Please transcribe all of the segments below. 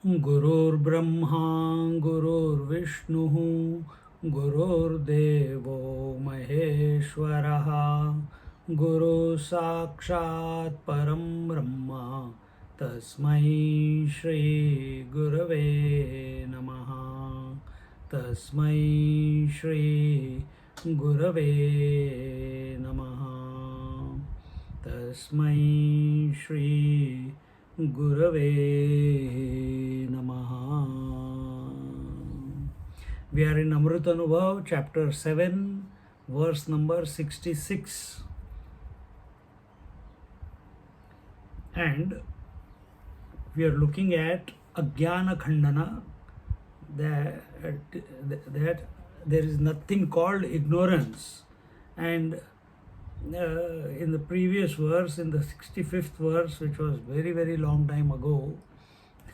Gurur Brahma, Gurur Vishnu, Gurur Devo Maheshwaraha, Guru Sakshat Param Brahma, Tasmai Shri Gurave Namaha, Tasmai Shri Gurave Namaha, Tasmai Shri Gurave Namaha. We are in Amrutanubhava, chapter 7, verse number 66. And we are looking at Ajnana Khandana, that there is nothing called ignorance. And in the previous verse, in the 65th verse, which was very, very long time ago,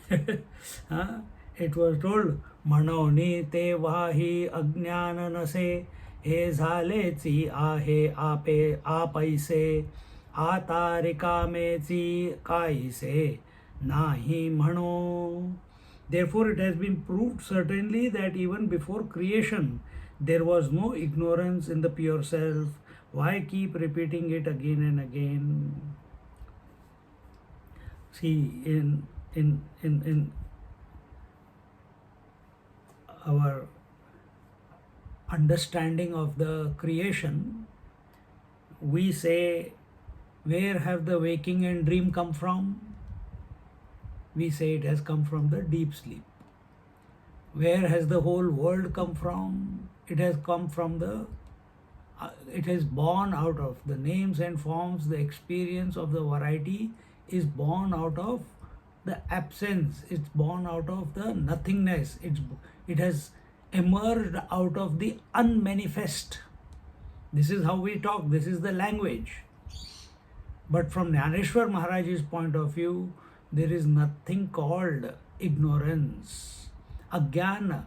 it was told, Manoni te vahi ajnana nase, he zaleci ahe ape apaise, atarika meci kaise, nahi mano. Therefore, it has been proved certainly that even before creation, there was no ignorance in the pure self. Why keep repeating it again and again? See, in our understanding of the creation, we say, where have the waking and dream come from? We say it has come from the deep sleep. Where has the whole world come from? It has come from it is born out of the names and forms. The experience of the variety is born out of the absence. It's born out of the nothingness. It has emerged out of the unmanifest. This is how we talk. This is the language. But from Jnaneshwar Maharaj's point of view, there is nothing called ignorance. Ajnana.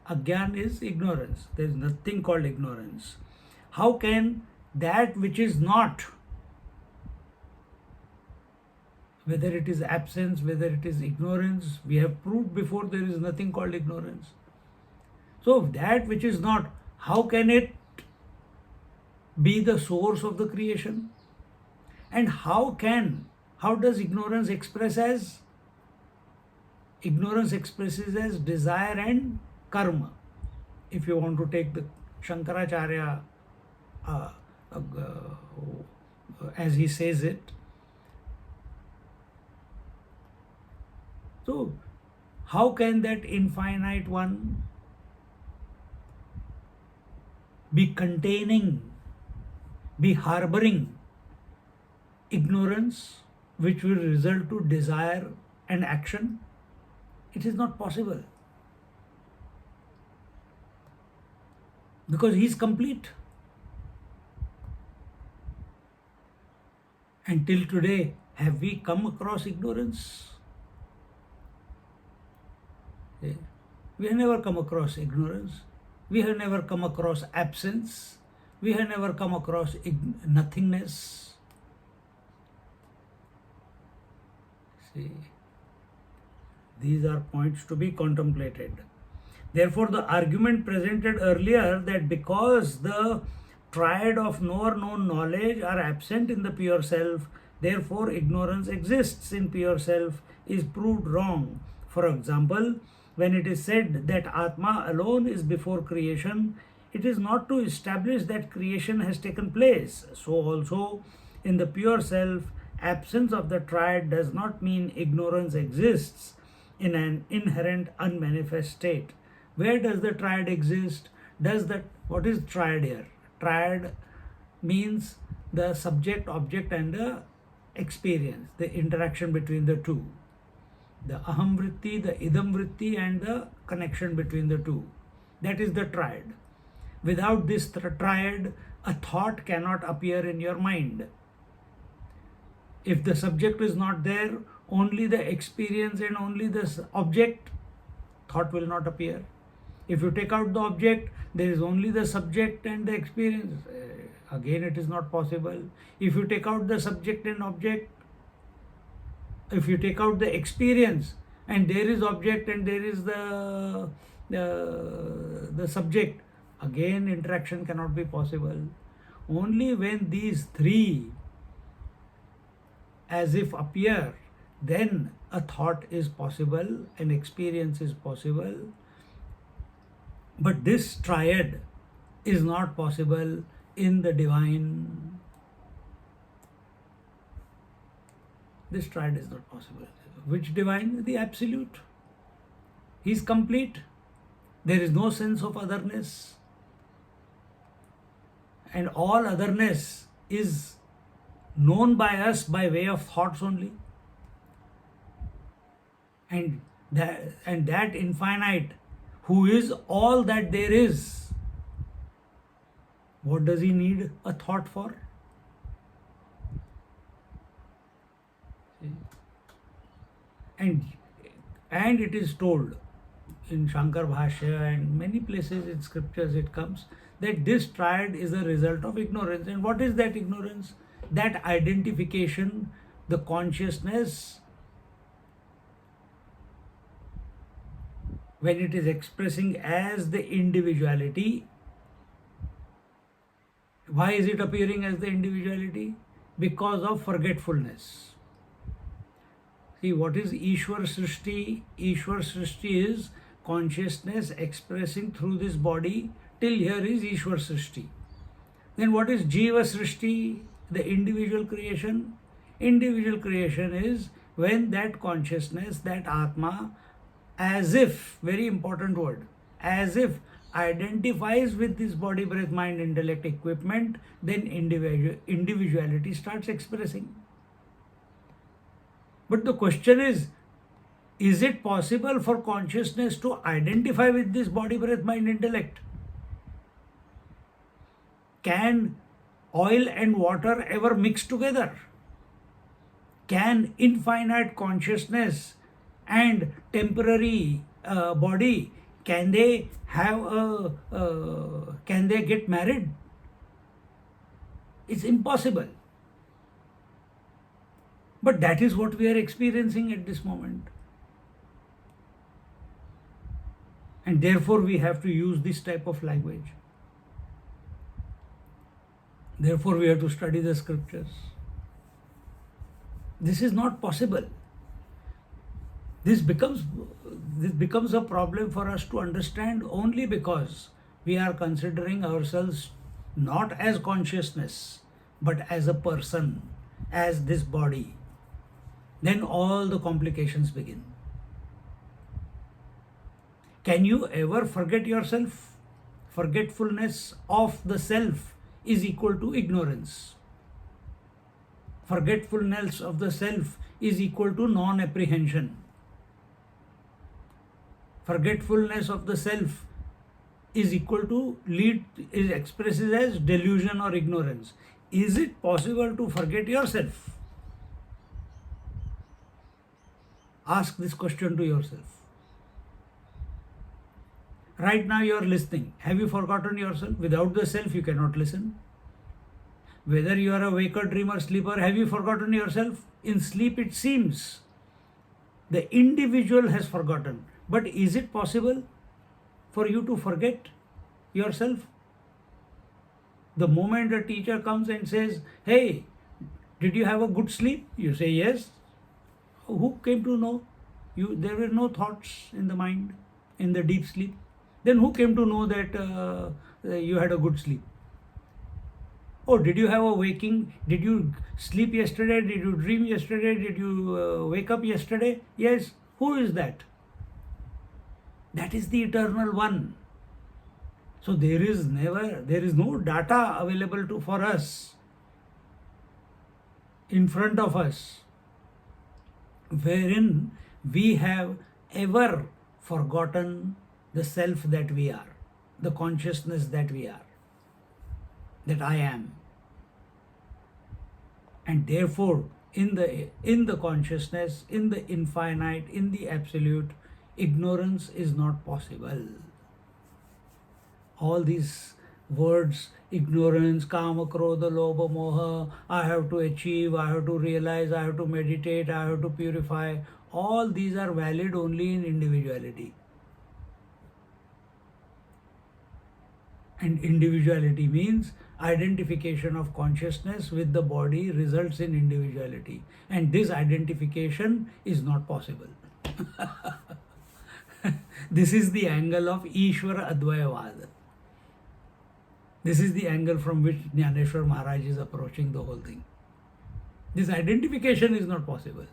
Ajnana is ignorance. There is nothing called ignorance. How can that which is not, whether it is absence, whether it is ignorance, we have proved before there is nothing called ignorance. So that which is not, how can it be the source of the creation? And how does ignorance express as? Ignorance expresses as desire and karma. If you want to take the Shankaracharya, as he says it. So, how can that infinite one be harboring ignorance, which will result to desire and action? It is not possible. Because he is complete. Until today, have we come across ignorance? We have never come across ignorance. We have never come across absence. We have never come across nothingness. See, these are points to be contemplated. Therefore, the argument presented earlier that because the triad of knower known knowledge are absent in the pure self, therefore ignorance exists in pure self, is proved wrong. For example, when it is said that Atma alone is before creation, it is not to establish that creation has taken place. So also, in the pure self, absence of the triad does not mean ignorance exists in an inherent unmanifest state. Where does the triad exist? does that. What is triad here? Triad means the subject, object, and the experience, the interaction between the two. The aham vritti, the idam vritti, and the connection between the two. That is the triad. Without this triad, a thought cannot appear in your mind. If the subject is not there, only the experience and only the object, thought will not appear. If you take out the object, there is only the subject and the experience. Again, it is not possible. If you take out the subject and object, if you take out the experience and there is object and there is the subject, again interaction cannot be possible. Only when these three as if appear, then a thought is possible, an experience is possible. But this triad is not possible in the divine. This triad is not possible. Which divine? The Absolute. He is complete. There is no sense of otherness. And all otherness is known by us by way of thoughts only. And that infinite, who is all that there is, what does he need a thought for? And it is told in Shankar Bhashya and many places in scriptures it comes that this triad is a result of ignorance. And what is that ignorance? That identification, the consciousness, when it is expressing as the individuality. Why is it appearing as the individuality? Because of forgetfulness. See, what is Ishwar Srishti? Ishwar Srishti is consciousness expressing through this body. Till here is Ishwar Srishti. Then what is Jiva Srishti? The individual creation. Individual creation is when that consciousness, that Atma, as if, very important word, as if identifies with this body, breath, mind, intellect equipment, then individuality starts expressing. But the question is it possible for consciousness to identify with this body, breath, mind, intellect? Can oil and water ever mix together? Can infinite consciousness and temporary body, can they get married? It's impossible. But that is what we are experiencing at this moment. And therefore we have to use this type of language. Therefore we have to study the scriptures. This is not possible. This becomes a problem for us to understand only because we are considering ourselves not as consciousness, but as a person, as this body. Then all the complications begin. Can you ever forget yourself? Forgetfulness of the self is equal to ignorance. Forgetfulness of the self is equal to non-apprehension. Forgetfulness of the self is equal to is expresses as delusion or ignorance. Is it possible to forget yourself? Ask this question to yourself. Right now you are listening. Have you forgotten yourself? Without the self you cannot listen. Whether you are a waker, dreamer, sleeper, have you forgotten yourself? In sleep it seems the individual has forgotten. But is it possible for you to forget yourself? The moment a teacher comes and says, hey, did you have a good sleep? You say yes. Who came to know? There were no thoughts in the mind in the deep sleep. Then who came to know that you had a good sleep? Oh, did you have a waking? Did you sleep yesterday? Did you dream yesterday? Did you wake up yesterday? Yes. Who is that? That is the Eternal One. So there is no data available for us in front of us wherein we have ever forgotten the self that we are, the consciousness that we are, that I am. And therefore, in the consciousness, in the infinite, in the absolute, ignorance is not possible. All these words, ignorance, kama, krodha, lobha, moha, I have to achieve, I have to realize, I have to meditate, I have to purify, all these are valid only in individuality. And individuality means identification of consciousness with the body results in individuality. And this identification is not possible. This is the angle of Ishvara Advayavad. This is the angle from which Jnaneshwar Maharaj is approaching the whole thing. This identification is not possible.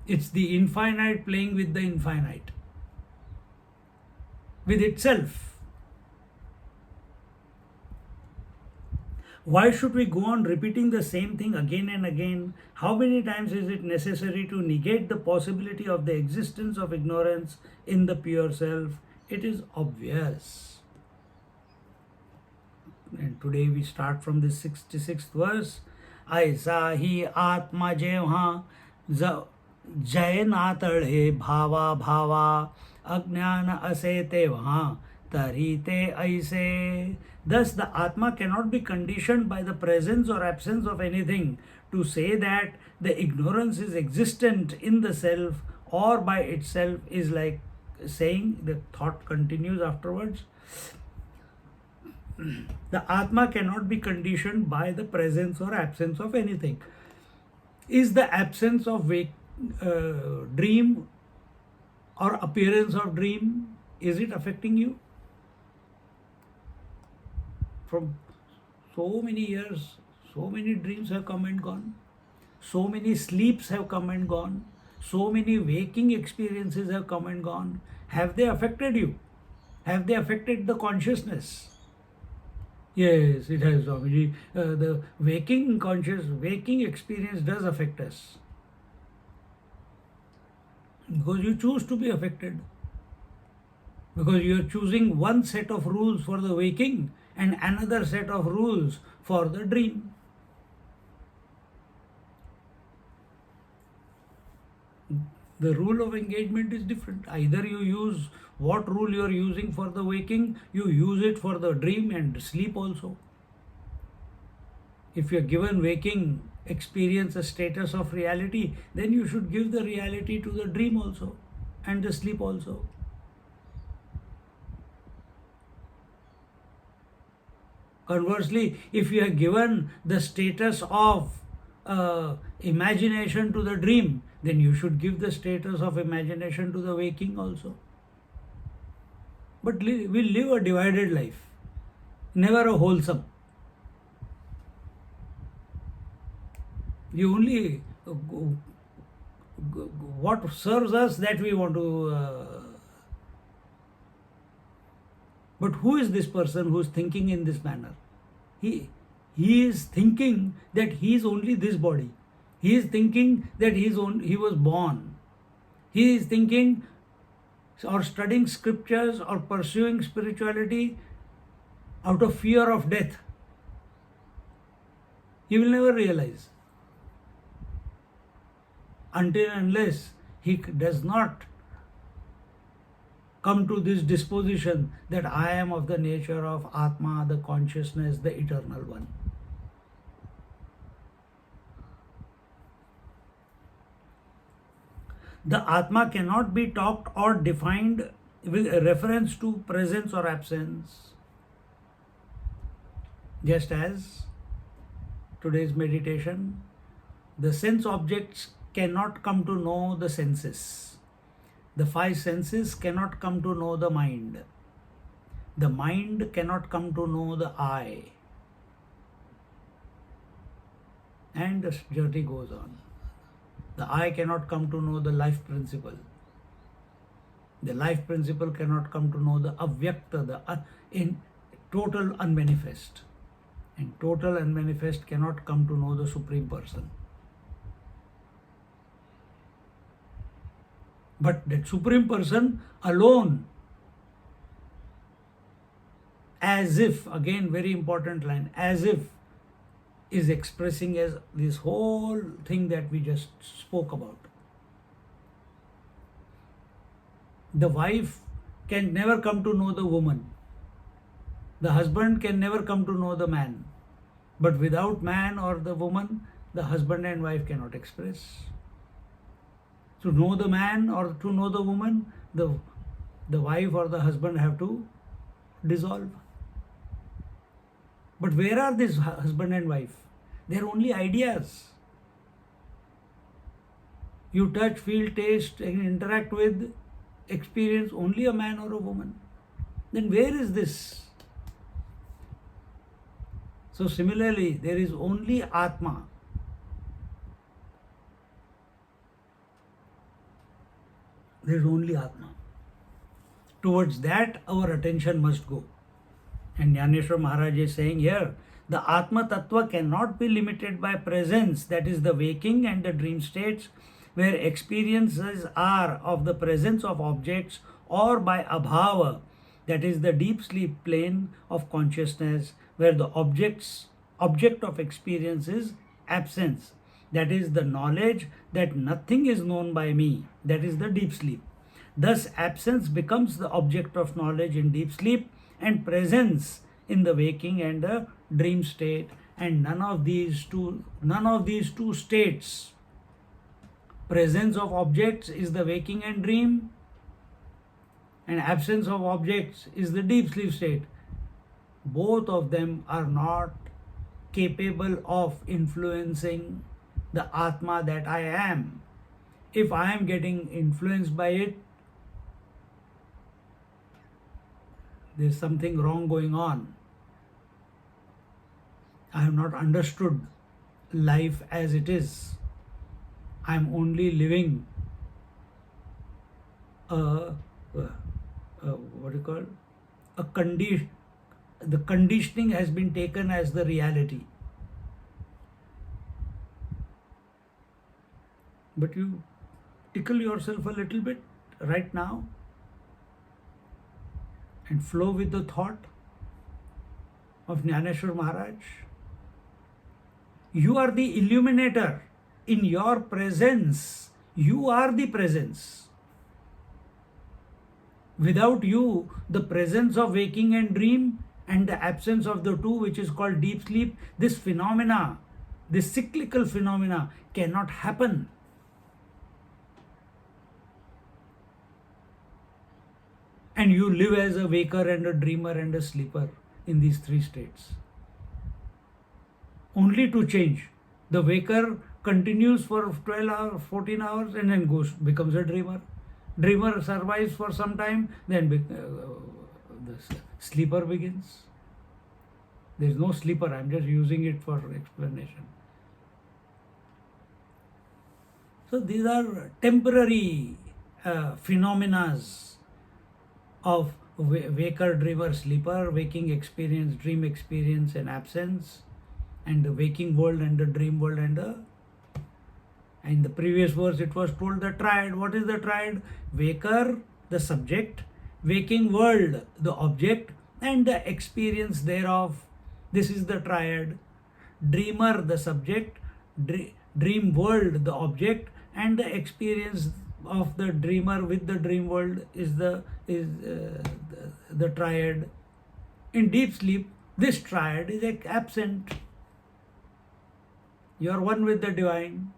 It's the infinite playing with the infinite, with itself. Why should we go on repeating the same thing again and again? How many times is it necessary to negate the possibility of the existence of ignorance in the pure self? It is obvious. And today we start from the 66th verse. Aisa hi atma jevha jay na tadhe bhava bhava ajnana ase te vaha tari te aise. Thus the Atma cannot be conditioned by the presence or absence of anything. To say that the ignorance is existent in the self or by itself is like saying, the thought continues afterwards, the Atma cannot be conditioned by the presence or absence of anything. Is the absence of dream or appearance of dream, is it affecting you? From so many years, so many dreams have come and gone. So many sleeps have come and gone. So many waking experiences have come and gone. Have they affected you? Have they affected the consciousness? Yes, it has, Swamiji. The waking experience does affect us. Because you choose to be affected. Because you are choosing one set of rules for the waking and another set of rules for the dream. The rule of engagement is different. Either you use what rule you are using for the waking, you use it for the dream and sleep also. If you are given waking experience a status of reality, then you should give the reality to the dream also and the sleep also. Conversely, if you are given the status of imagination to the dream, then you should give the status of imagination to the waking also. But we live a divided life, never a wholesome. You only, what serves us, that we want to. But who is this person who is thinking in this manner? He is thinking that he is only this body. He is thinking that he was born. He is thinking or studying scriptures or pursuing spirituality out of fear of death. He will never realize until unless he does not come to this disposition that I am of the nature of Atma, the consciousness, the eternal one. The Atma cannot be talked or defined with reference to presence or absence. Just as today's meditation, the sense objects cannot come to know the senses. The five senses cannot come to know the mind. The mind cannot come to know the I. And the journey goes on. The I cannot come to know the life principle. The life principle cannot come to know the avyakta, in total unmanifest. And total unmanifest cannot come to know the Supreme Person. But that Supreme Person alone, as if, again very important line, as if is expressing as this whole thing that we just spoke about. The wife can never come to know the woman. The husband can never come to know the man. But without man or the woman, the husband and wife cannot express. To know the man or to know the woman, the wife or the husband have to dissolve. But where are these husband and wife? They are only ideas. You touch, feel, taste, and interact with, experience only a man or a woman. Then where is this? So similarly, there is only Atma. There is only Atma. Towards that, our attention must go. And Jnaneshwar Maharaj is saying here, the Atma Tattva cannot be limited by presence, that is the waking and the dream states, where experiences are of the presence of objects, or by abhava, that is the deep sleep plane of consciousness, where the object of experience is absence, that is the knowledge that nothing is known by me, that is the deep sleep. Thus absence becomes the object of knowledge in deep sleep, and presence in the waking and the dream state, and none of these two states, presence of objects is the waking and dream, and absence of objects is the deep sleep state. Both of them are not capable of influencing the Atma that I am. If I am getting influenced by it, there is something wrong going on. I have not understood life as it is. I am only living the conditioning has been taken as the reality. But you tickle yourself a little bit right now and flow with the thought of Jnaneshwar Maharaj. You are the illuminator. In your presence, you are the presence. Without you, the presence of waking and dream and the absence of the two, which is called deep sleep, this phenomena, this cyclical phenomena cannot happen. And you live as a waker and a dreamer and a sleeper in these three states. Only to change. The waker continues for 12 hours, 14 hours and then becomes a dreamer. Dreamer survives for some time, then the sleeper begins. There is no sleeper, I am just using it for explanation. So these are temporary phenomena of waker, dreamer, sleeper, waking experience, dream experience and absence, and the waking world and the dream world and in the previous verse it was told the triad. What is the triad? Waker, the subject, waking world, the object, and the experience thereof. This is the triad. Dreamer, the subject, dream world, the object, and the experience of the dreamer with the dream world is the triad. In deep sleep, this triad is absent. You are one with the divine.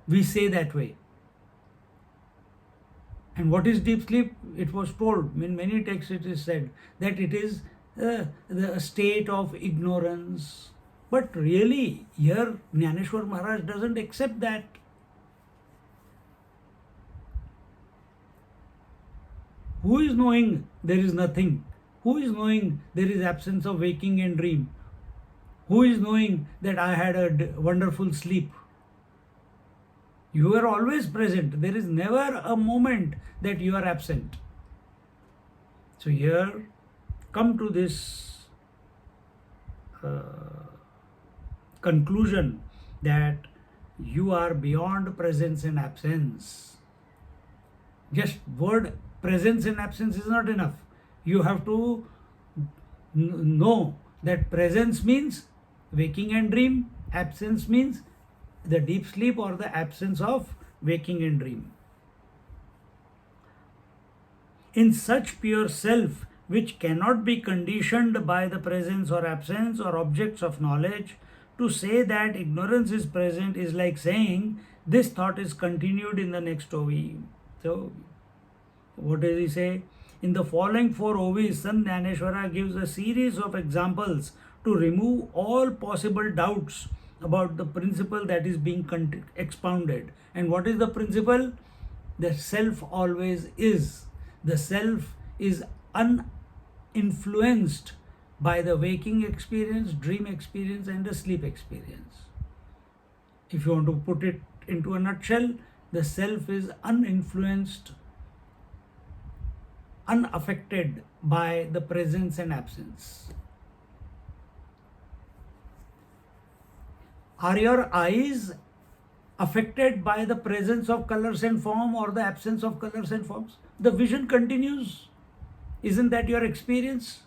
We say that way. And what is deep sleep? It was told, in many texts it is said that it is the state of ignorance. But really, here Jnaneshwar Maharaj doesn't accept that. Who is knowing there is nothing? Who is knowing there is absence of waking and dream? Who is knowing that I had a wonderful sleep? You are always present. There is never a moment that you are absent. So here, come to this conclusion that you are beyond presence and absence. Just word presence and absence is not enough. You have to know that presence means waking and dream, absence means the deep sleep or the absence of waking and dream. In such pure self, which cannot be conditioned by the presence or absence or objects of knowledge, to say that ignorance is present is like saying this thought is continued in the next OV. So, what does he say? In the following four OVs, Sant Dhaneshwara gives a series of examples to remove all possible doubts about the principle that is being expounded. And what is the principle? The self always is. The self is uninfluenced by the waking experience, dream experience, and the sleep experience. If you want to put it into a nutshell, the self is uninfluenced, unaffected by the presence and absence. Are your eyes affected by the presence of colors and form or the absence of colors and forms? The vision continues. Isn't that your experience?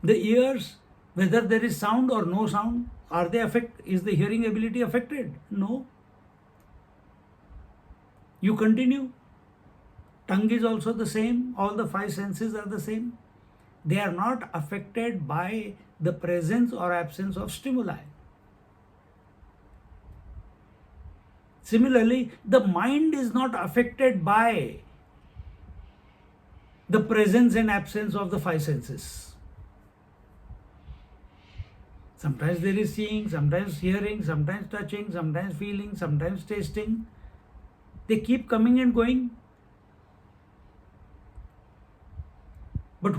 The ears, whether there is sound or no sound, are they is the hearing ability affected? No. You continue. Tongue is also the same. All the five senses are the same. They are not affected by the presence or absence of stimuli. Similarly, the mind is not affected by the presence and absence of the five senses. Sometimes there is seeing, sometimes hearing, sometimes touching, sometimes feeling, sometimes tasting. They keep coming and going. But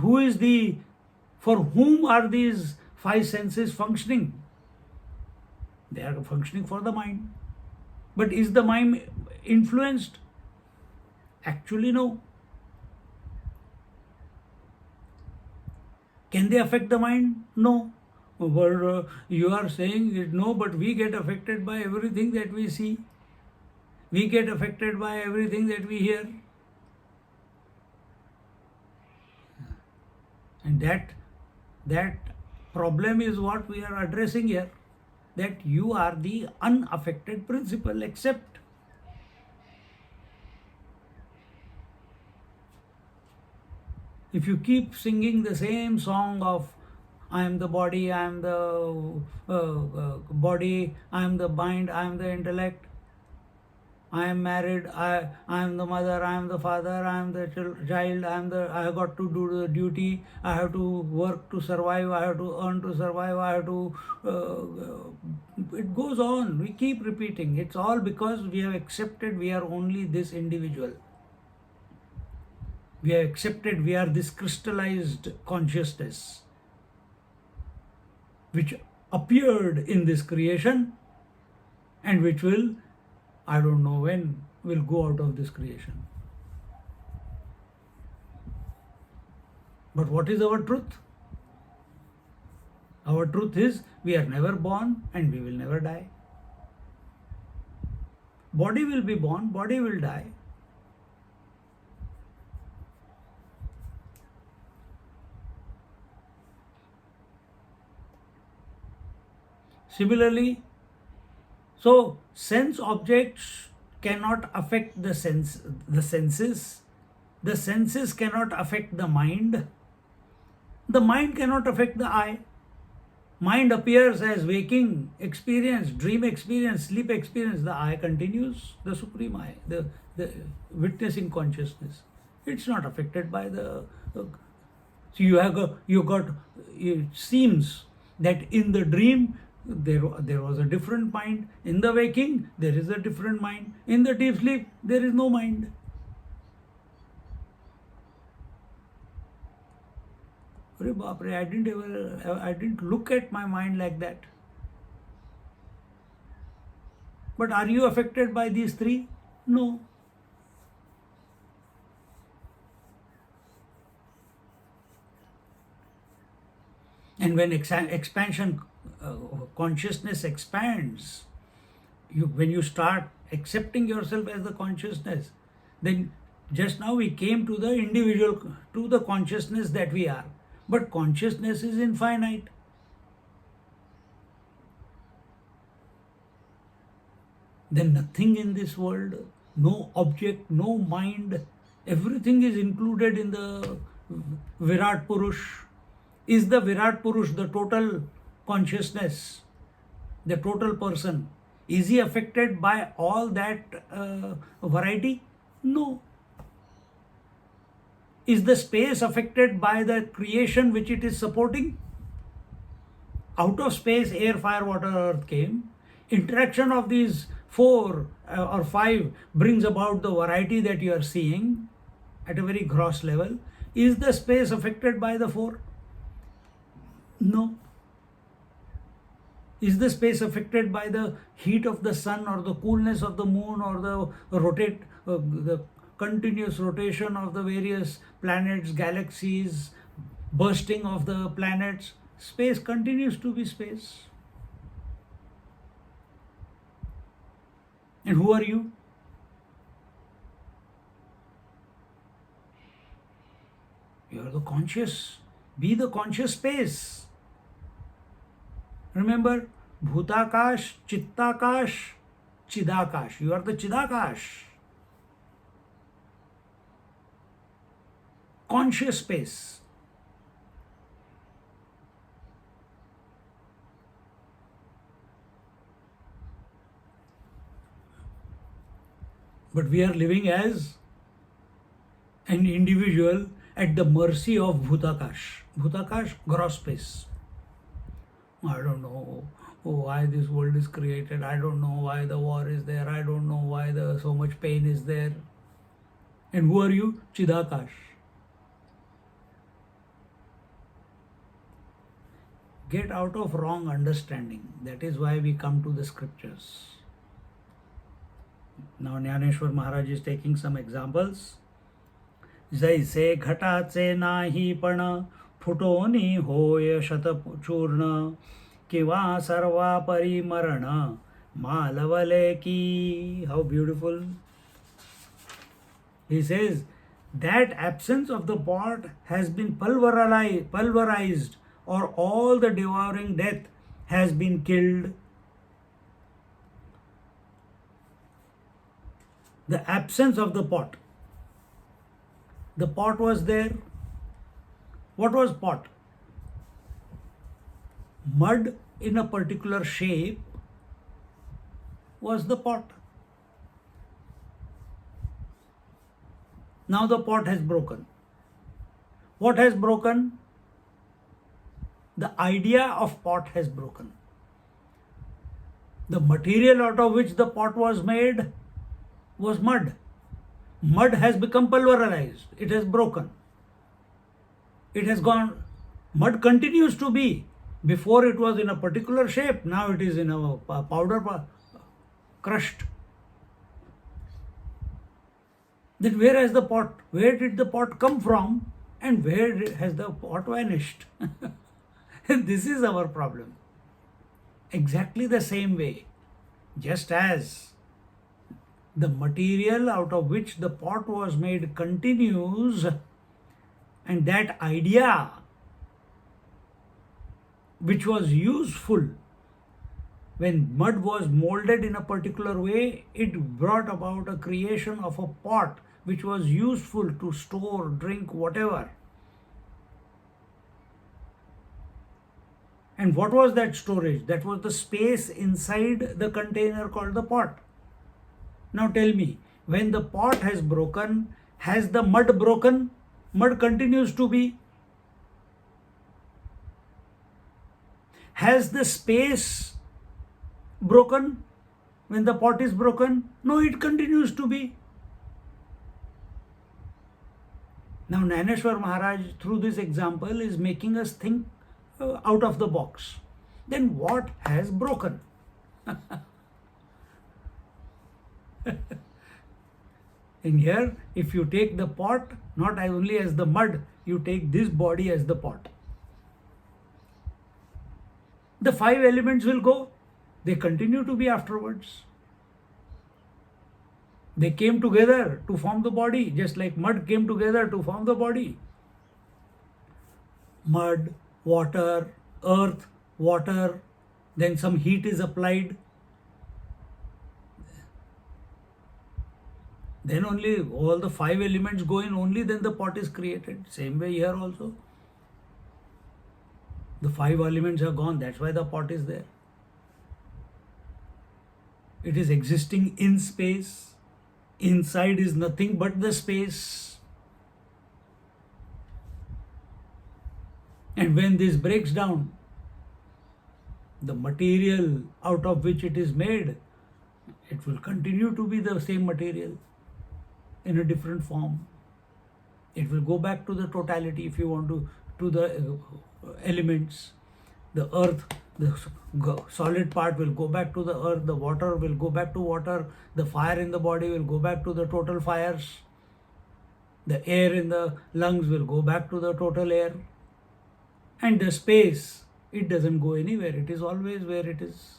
for whom are these five senses functioning? They are functioning for the mind. But is the mind influenced? Actually, no. Can they affect the mind? No. But you are saying that no, but we get affected by everything that we see. We get affected by everything that we hear. And that problem is what we are addressing here. That you are the unaffected principle, except if you keep singing the same song of I am the body, I am the body, I am the mind, I am the intellect, I am married, I am the mother, I am the father, I am the child, I have got to do the duty, I have to work to survive, I have to earn to survive, I have to it goes on. We keep repeating. It's all because we have accepted we are only this individual. We have accepted we are this crystallized consciousness which appeared in this creation and which will, I don't know when, will go out of this creation. But what is our truth? Our truth is we are never born and we will never die. Body will be born, body will die. Similarly, so sense objects cannot affect the senses. The senses cannot affect the mind. The mind cannot affect the eye. Mind appears as waking experience, dream experience, sleep experience. The eye continues, the supreme eye, the witnessing consciousness. It's not affected by the. So it seems that in the dream there was a different mind. In the waking, there is a different mind. In the deep sleep, there is no mind. I didn't look at my mind like that. But are you affected by these three? No. And when expansion, consciousness expands, when you start accepting yourself as the consciousness, then just now we came to the individual, to the consciousness that we are. But consciousness is infinite. Then nothing in this world, no object, no mind, everything is included in the Virat Purush. Is the Virat Purush the total consciousness, the total person? Is he affected by all that variety? No. Is the space affected by the creation which it is supporting? Out of space, air, fire, water, earth came. Interaction of these four or five brings about the variety that you are seeing at a very gross level. Is the space affected by the four? No. Is the space affected by the heat of the sun or the coolness of the moon or the continuous rotation of the various planets, galaxies, bursting of the planets? Space continues to be space. And who are you? You are the conscious. Be the conscious space. Remember, Bhutakash, Chittakash, Chidakash. You are the Chidakash. Conscious space. But we are living as an individual at the mercy of Bhutakash. Bhutakash, gross space. I don't know why this world is created. I don't know why the war is there. I don't know why so much pain is there. And who are you? Chidakash. Get out of wrong understanding. That is why we come to the scriptures. Now Jnaneshwar Maharaj is taking some examples. जैसे घटाचे नाही पण फुटोनी होय शतचूर्ण किंवा सर्वा परिमरण मालवले की. How beautiful. He says that absence of the pot has been pulverized, or all the devouring death has been killed. The absence of the pot. The pot was there. What was pot? Mud in a particular shape was the pot. Now the pot has broken. What has broken? The idea of pot has broken. The material out of which the pot was made was mud. Mud has become pulverized. It has broken. It has gone. Mud continues to be. Before it was in a particular shape. Now it is in a powder, crushed. Then where has the pot? Where did the pot come from? And where has the pot vanished? This is our problem. Exactly the same way. Just as the material out of which the pot was made continues, and that idea which was useful when mud was molded in a particular way, it brought about a creation of a pot which was useful to store, drink, whatever. And what was that storage? That was the space inside the container called the pot. Now tell me, when the pot has broken, has the mud broken? Mud continues to be. Has the space broken when the pot is broken? No, it continues to be. Now Jnaneshwar Maharaj, through this example, is making us think out of the box. Then what has broken? In here, if you take the pot, not only as the mud, you take this body as the pot. The 5 elements will go. They continue to be afterwards. They came together to form the body, just like mud came together to form the body. Mud, water, earth, water, then some heat is applied. Then only all the 5 elements go in, only then the pot is created. Same way here also. The 5 elements are gone, that's why the pot is there. It is existing in space. Inside is nothing but the space. And when this breaks down, the material out of which it is made, it will continue to be the same material in a different form. It will go back to the totality, if you want to the elements. The earth, the solid part will go back to the earth, the water will go back to water, the fire in the body will go back to the total fires, the air in the lungs will go back to the total air, and the space, it doesn't go anywhere, it is always where it is.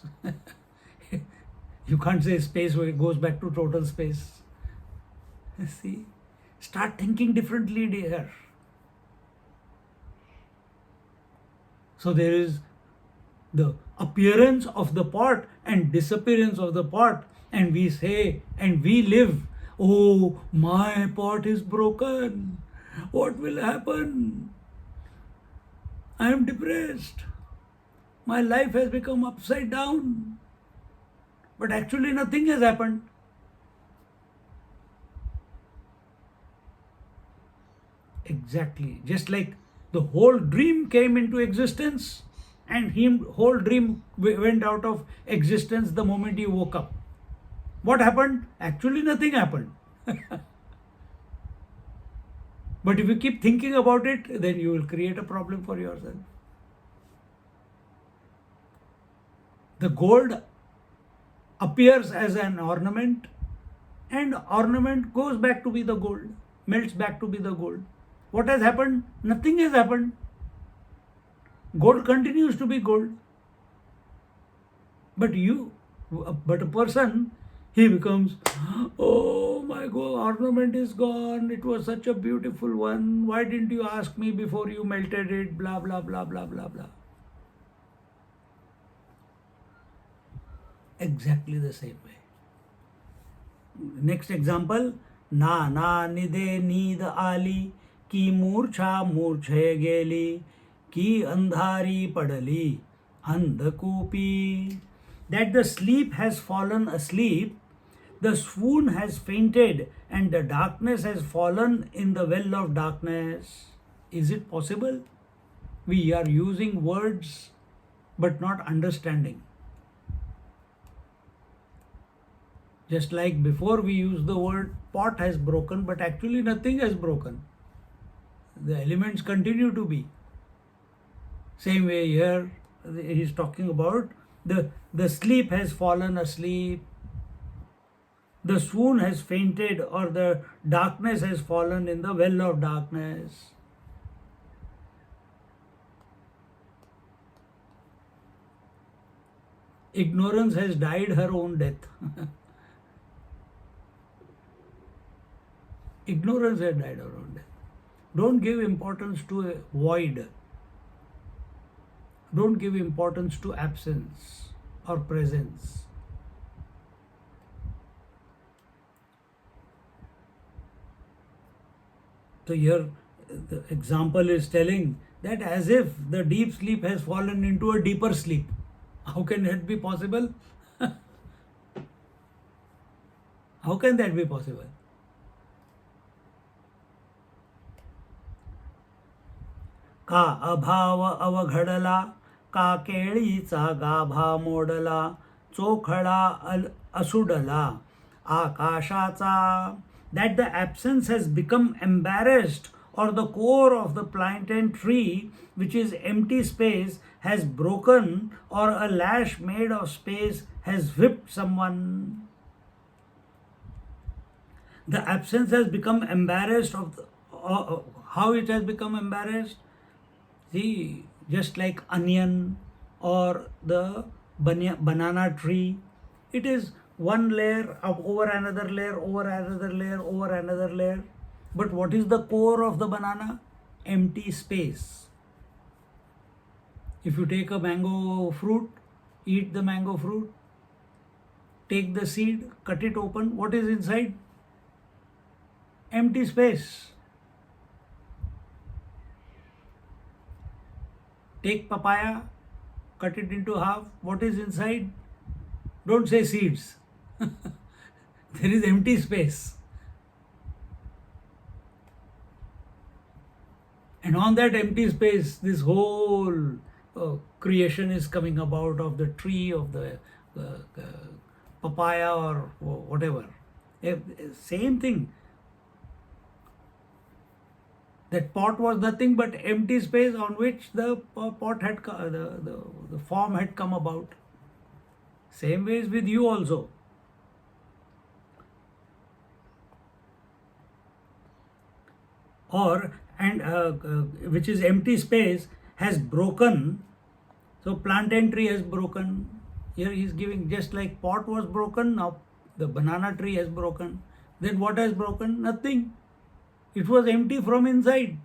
You can't say space where it goes back to total space. See, start thinking differently, dear. So there is the appearance of the pot and disappearance of the pot, and we say and we live, oh, my pot is broken, what will happen? I am depressed, my life has become upside down. But actually nothing has happened. Exactly, just like the whole dream came into existence and whole dream went out of existence the moment you woke up. What happened? Actually nothing happened. But if you keep thinking about it, then you will create a problem for yourself. The gold appears as an ornament, and ornament goes back to be the gold, melts back to be the gold. What has happened? Nothing has happened. Gold continues to be gold. But a person, he becomes, oh my God, ornament is gone. It was such a beautiful one. Why didn't you ask me before you melted it? Blah, blah, blah, blah, blah, blah. Exactly the same way. Next example, na nide need ali, की मूर्छा मूर्छे गेली, की अंधारी पडली अंधकूपी. That the sleep has fallen asleep, the swoon has fainted, and the darkness has fallen in the well of darkness. Is it possible? We are using words but not understanding. Just like before we use the word pot has broken, but actually nothing has broken. The elements continue to be. Same way here, he is talking about the sleep has fallen asleep, the swoon has fainted, or the darkness has fallen in the well of darkness. Ignorance has died her own death. Ignorance has died her own death. Don't give importance to a void. Don't give importance to absence or presence. So here the example is telling that as if the deep sleep has fallen into a deeper sleep. How can that be possible? How can that be possible? का अभाव अवघडला, का केळीचा गाभा मोडला, चोखळा असुडला आकाशाचा. That the absence has become embarrassed, or the core of the plantain tree, which is empty space, has broken, or a lash made of space has whipped someone. The absence has become embarrassed of how it has become embarrassed. See, just like onion or the banana tree, it is one layer up over another layer, over another layer, over another layer. But what is the core of the banana? Empty space. If you take a mango fruit, eat the mango fruit, take the seed, cut it open, what is inside? Empty space. Take papaya, cut it into half, what is inside? Don't say seeds. There is empty space. And on that empty space, this whole creation is coming about of the tree, of the papaya or whatever. Same thing. That pot was nothing but empty space on which the pot had the form had come about. Same way is with you also. Or which is empty space has broken. So plantain tree has broken. Here he is giving, just like pot was broken, now the banana tree has broken. Then what has broken? Nothing. It was empty from inside,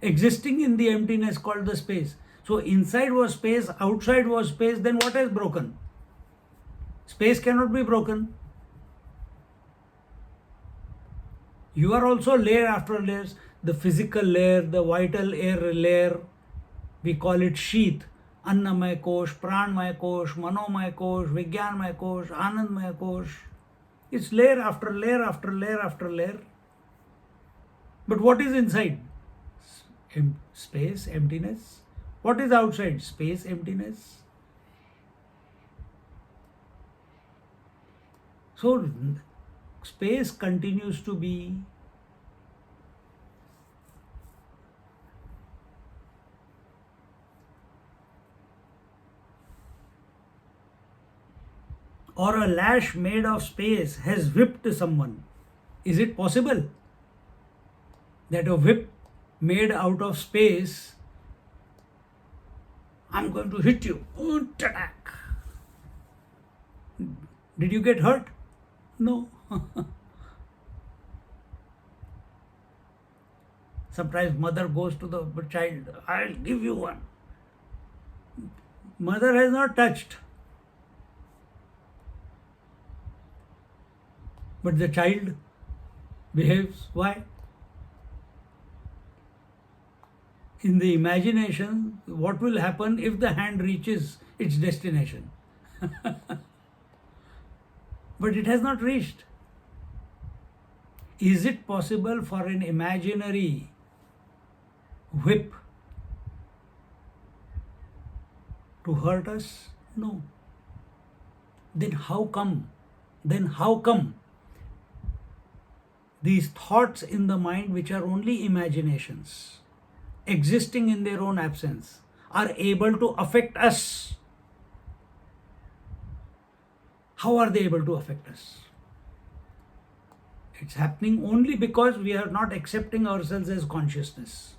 existing in the emptiness called the space. So inside was space, outside was space, then what has broken? Space cannot be broken. You are also layer after layers. The physical layer, the vital air layer, we call it sheath. Annamaya kosh, pranmaya kosh, manomaya kosh, vigyanmaya kosh, anandmaya kosh. It's layer after layer after layer after layer. But what is inside? Space, emptiness. What is outside? Space, emptiness. So space continues to be or a lash made of space has whipped someone. Is it possible that a whip made out of space, I'm going to hit you, attack. Did you get hurt? No. Sometimes mother goes to the child, I'll give you one. Mother has not touched. But the child behaves. Why? In the imagination, what will happen if the hand reaches its destination? But it has not reached. Is it possible for an imaginary whip to hurt us? No. Then how come? These thoughts in the mind, which are only imaginations, existing in their own absence, are able to affect us? How are they able to affect us? It's happening only because we are not accepting ourselves as consciousness.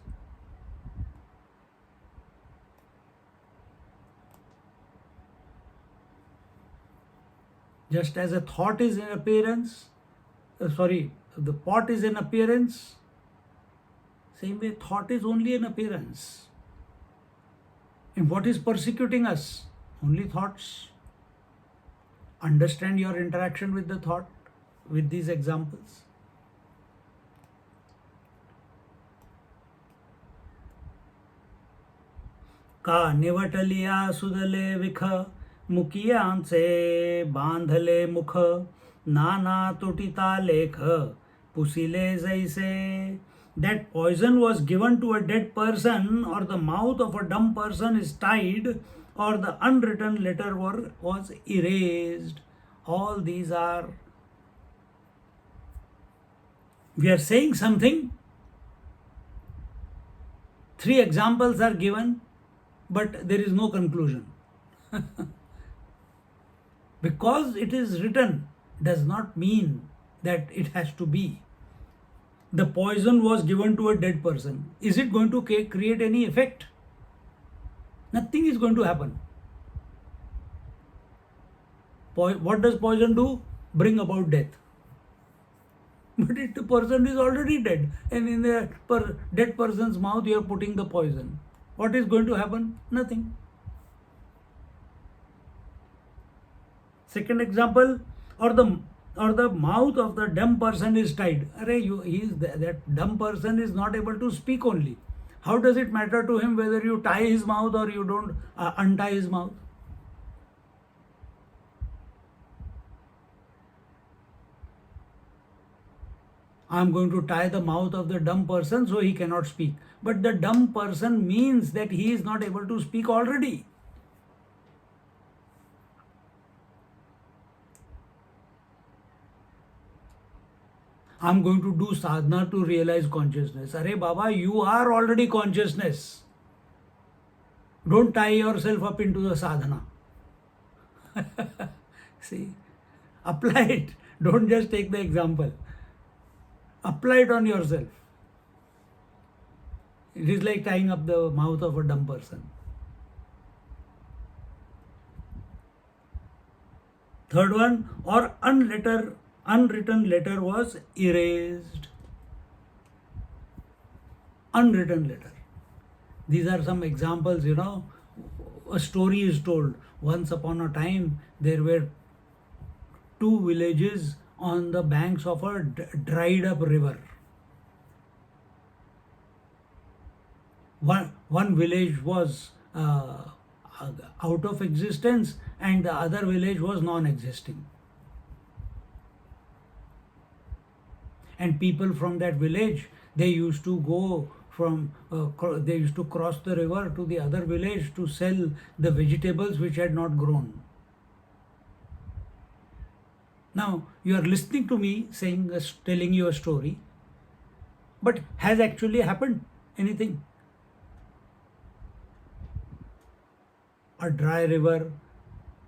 Just as a thought is an appearance, the pot is an appearance, same way thought is only an appearance. And what is persecuting us? Only thoughts. Understand your interaction with the thought with these examples. का निवटलिया सुदले विख मुकियां से बांधले मुख नाना तुटिता लेख पुसिले जैसे. That poison was given to a dead person, or the mouth of a dumb person is tied, or the unwritten letter was erased. All these are, we are saying something. 3 examples are given, but there is no conclusion. Because it is written does not mean that it has to be. The poison was given to a dead person. Is it going to create any effect? Nothing is going to happen. What does poison do? Bring about death. But if the person is already dead, and in the dead person's mouth you are putting the poison, what is going to happen? Nothing. Second example, or the mouth of the dumb person is tied. That dumb person is not able to speak only. How does it matter to him whether you tie his mouth or you don't untie his mouth? I am going to tie the mouth of the dumb person so he cannot speak. But the dumb person means that he is not able to speak already. I am going to do sadhana to realize consciousness. Arey Baba, you are already consciousness. Don't tie yourself up into the sadhana. See, apply it. Don't just take the example. Apply it on yourself. It is like tying up the mouth of a dumb person. Third one, or unwritten letter was erased. Unwritten letter. These are some examples, A story is told. Once upon a time, there were two villages on the banks of a dried up river. One village was out of existence and the other village was non-existing. And people from that village, they used to go they used to cross the river to the other village to sell the vegetables which had not grown. Now, you are listening to me telling you a story, but has actually happened anything? A dry river,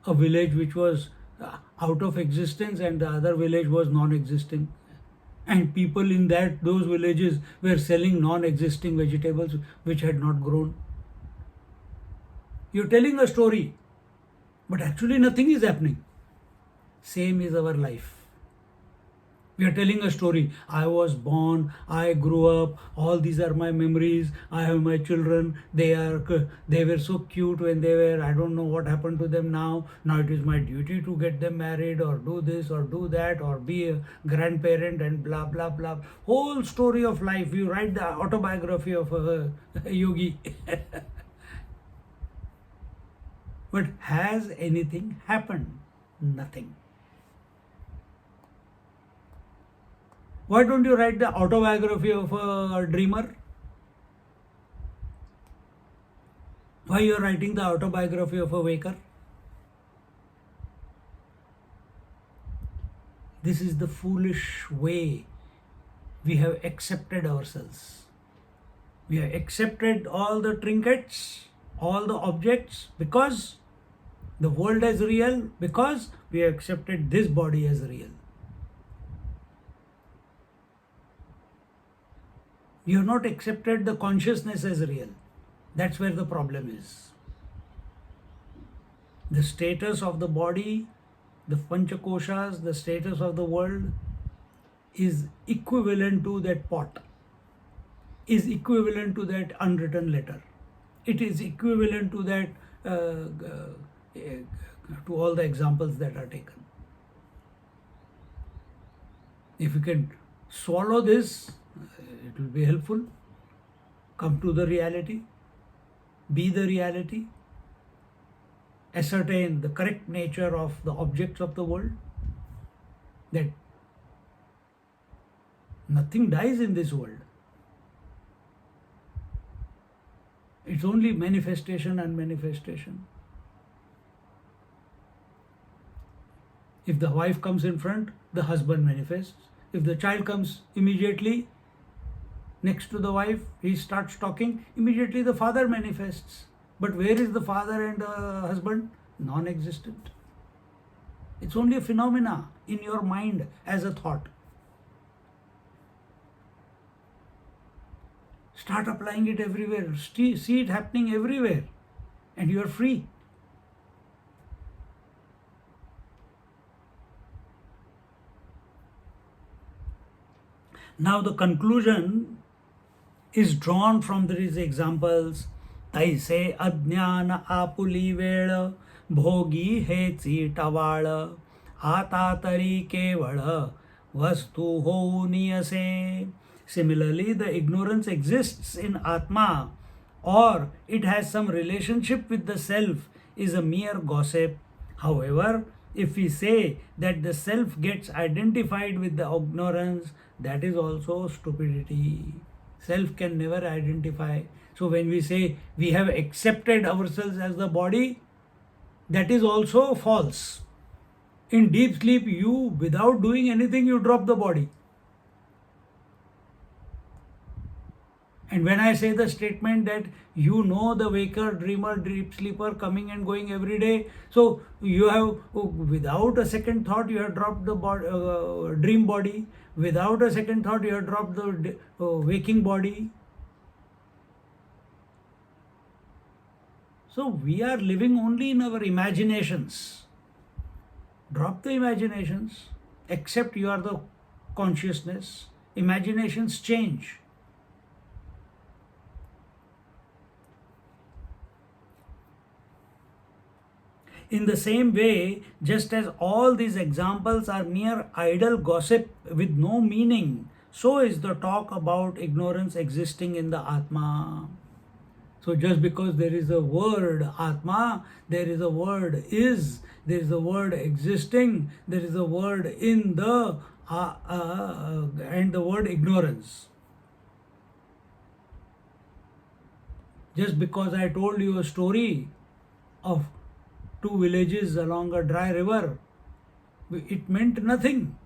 a village which was out of existence and the other village was non-existing. And people in those villages were selling non-existing vegetables which had not grown. You're telling a story, but actually nothing is happening. Same is our life. We are telling a story. I was born, I grew up, all these are my memories, I have my children, they were so cute when they were, I don't know what happened to them now. Now it is my duty to get them married or do this or do that or be a grandparent and blah, blah, blah. Whole story of life. You write the autobiography of a yogi. But has anything happened? Nothing. Why don't you write the autobiography of a dreamer? Why you are writing the autobiography of a waker? This is the foolish way we have accepted ourselves. We have accepted all the trinkets, all the objects, because the world as real, because we have accepted this body as real. You have not accepted the consciousness as real. That's where the problem is. The status of the body, the panchakoshas, the status of the world is equivalent to that pot, is equivalent to that unwritten letter. It is equivalent to that, to all the examples that are taken. If you can swallow this, it will be helpful. Come to the reality, be the reality, ascertain the correct nature of the objects of the world, that nothing dies in this world. It's only manifestation and manifestation. If the wife comes in front, the husband manifests. If the child comes immediately next to the wife, he starts talking, immediately the father manifests. But where is the father and the husband? Non-existent. It's only a phenomena in your mind as a thought. Start applying it everywhere. See it happening everywhere, and you are free. Now the conclusion is drawn from these examples. तैसे अज्ञान आपुली वेळ भोगी हेची टवाळ आता तरी केवळ वस्तु होऊनी असे. Similarly, the ignorance exists in Atma, or it has some relationship with the self, is a mere gossip. However, if we say that the self gets identified with the ignorance, that is also stupidity. Self can never identify. So when we say we have accepted ourselves as the body, that is also false. In deep sleep, you, without doing anything, you drop the body. And when I say the statement that you know the waker, dreamer, deep sleeper coming and going every day, so you have, without a second thought, you have dropped the dream body. Without a second thought, you have dropped the waking body. So we are living only in our imaginations. Drop the imaginations. Accept you are the consciousness. Imaginations change. In the same way, just as all these examples are mere idle gossip with no meaning, so is the talk about ignorance existing in the Atma. So just because there is a word Atma, there is a word is, there is a word existing, there is a word in the and the word ignorance. Just because I told you a story of two villages along a dry river, it meant nothing.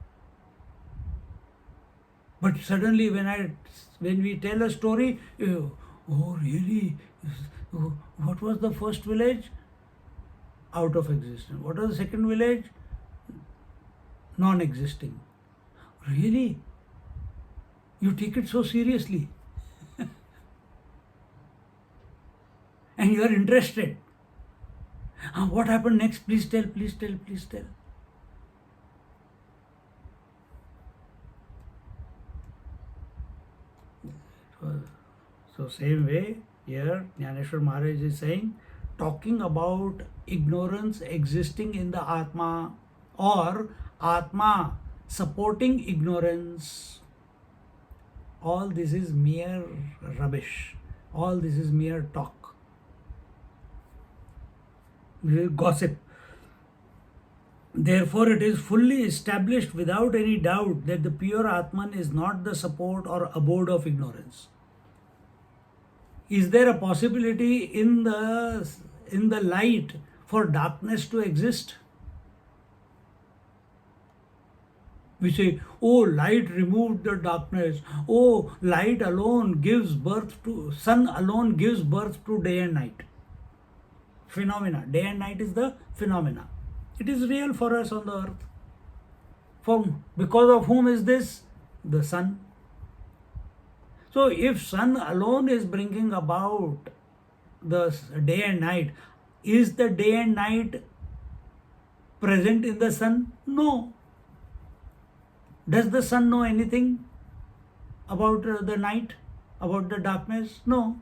But suddenly when we tell a story, oh really? What was the first village? Out of existence. What was the second village? Non-existing. Really? You take it so seriously. And you are interested. What happened next? Please tell, please tell, please tell. So same way, here Jnaneshwar Maharaj is saying, talking about ignorance existing in the Atma, or Atma supporting ignorance, all this is mere rubbish. All this is mere talk. Gossip. Therefore, it is fully established without any doubt that the pure Atman is not the support or abode of ignorance. Is there a possibility in the light for darkness to exist? We say, oh, light removed the darkness. Oh, light alone gives birth to, sun alone gives birth to day and night. Phenomena. Day and night is the phenomena. It is real for us on the earth. Because of whom is this? The sun. So if sun alone is bringing about the day and night, is the day and night present in the sun? No. Does the sun know anything about the night, about the darkness? No.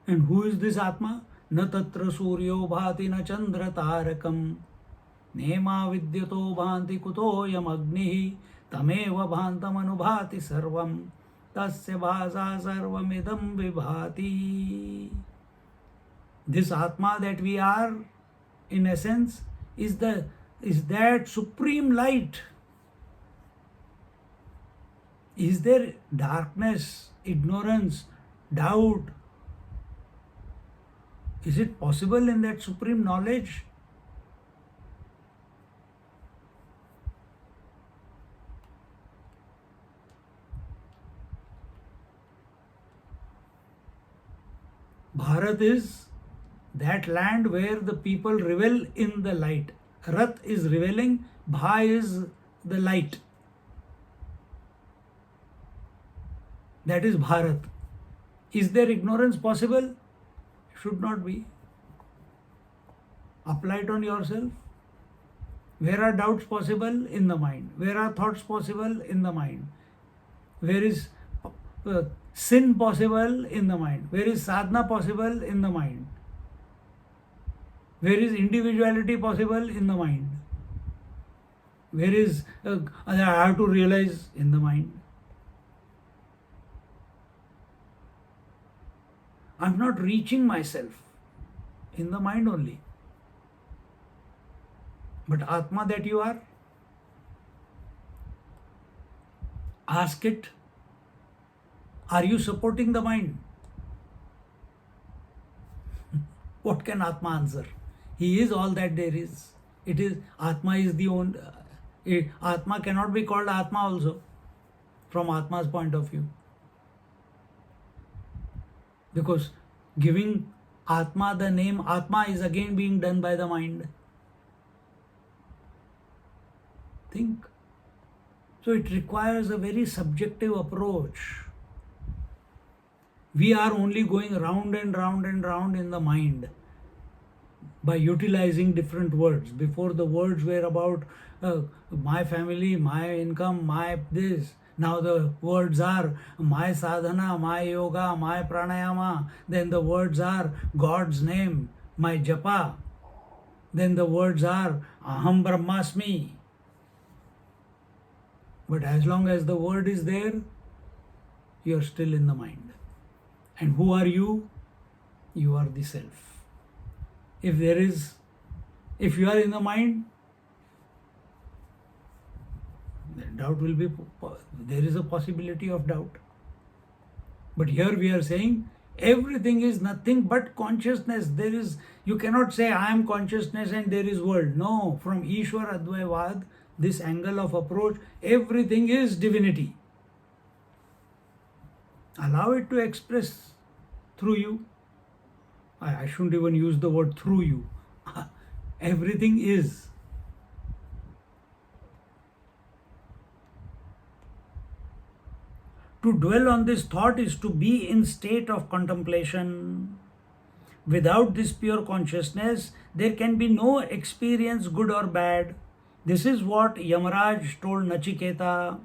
And who is this Atma? न तत्र सूर्यो भाति न चंद्र तारकम नेमा विद्युतो भान्ति कुतोऽयम् अग्निः तमेव भान्तमनुभाति सर्वं तस्य भासा सर्वमिदं विभाति. This Atma that we are, in essence, is that supreme light. Is there darkness, ignorance, doubt? Is it possible in that supreme knowledge? Bharat is that land where the people revel in the light. Rat is reveling, Bha is the light. That is Bharat. Is there ignorance possible? Should not be. Apply it on yourself. Where are doubts possible? In the mind. Where are thoughts possible? In the mind. Where is sin possible? In the mind. Where is sadhana possible? In the mind. Where is individuality possible? In the mind. Where is I have to realize? In the mind. I'm not reaching myself. In the mind only. But Atma that you are, ask it, are you supporting the mind? What can Atma answer? He is all that there is. It is, Atma is the only, Atma cannot be called Atma also, from Atma's point of view. Because giving Atma the name Atma is again being done by the mind. Think. So it requires a very subjective approach. We are only going round and round and round in the mind by utilizing different words. Before, the words were about my family, my income, my this. Now the words are my sadhana, my yoga, my pranayama. Then the words are God's name, my japa. Then the words are aham brahmasmi. But as long as the word is there, you are still in the mind. And who are you? You are the self. If you are in the mind, then doubt will be, there is a possibility of doubt. But here we are saying everything is nothing but consciousness. You cannot say I am consciousness and there is world. No, from Ishwar Advaivad, this angle of approach, everything is divinity. Allow it to express through you. I shouldn't even use the word through you. Everything is. To dwell on this thought is to be in state of contemplation. Without this pure consciousness, there can be no experience, good or bad. This is what Yamaraj told Nachiketa.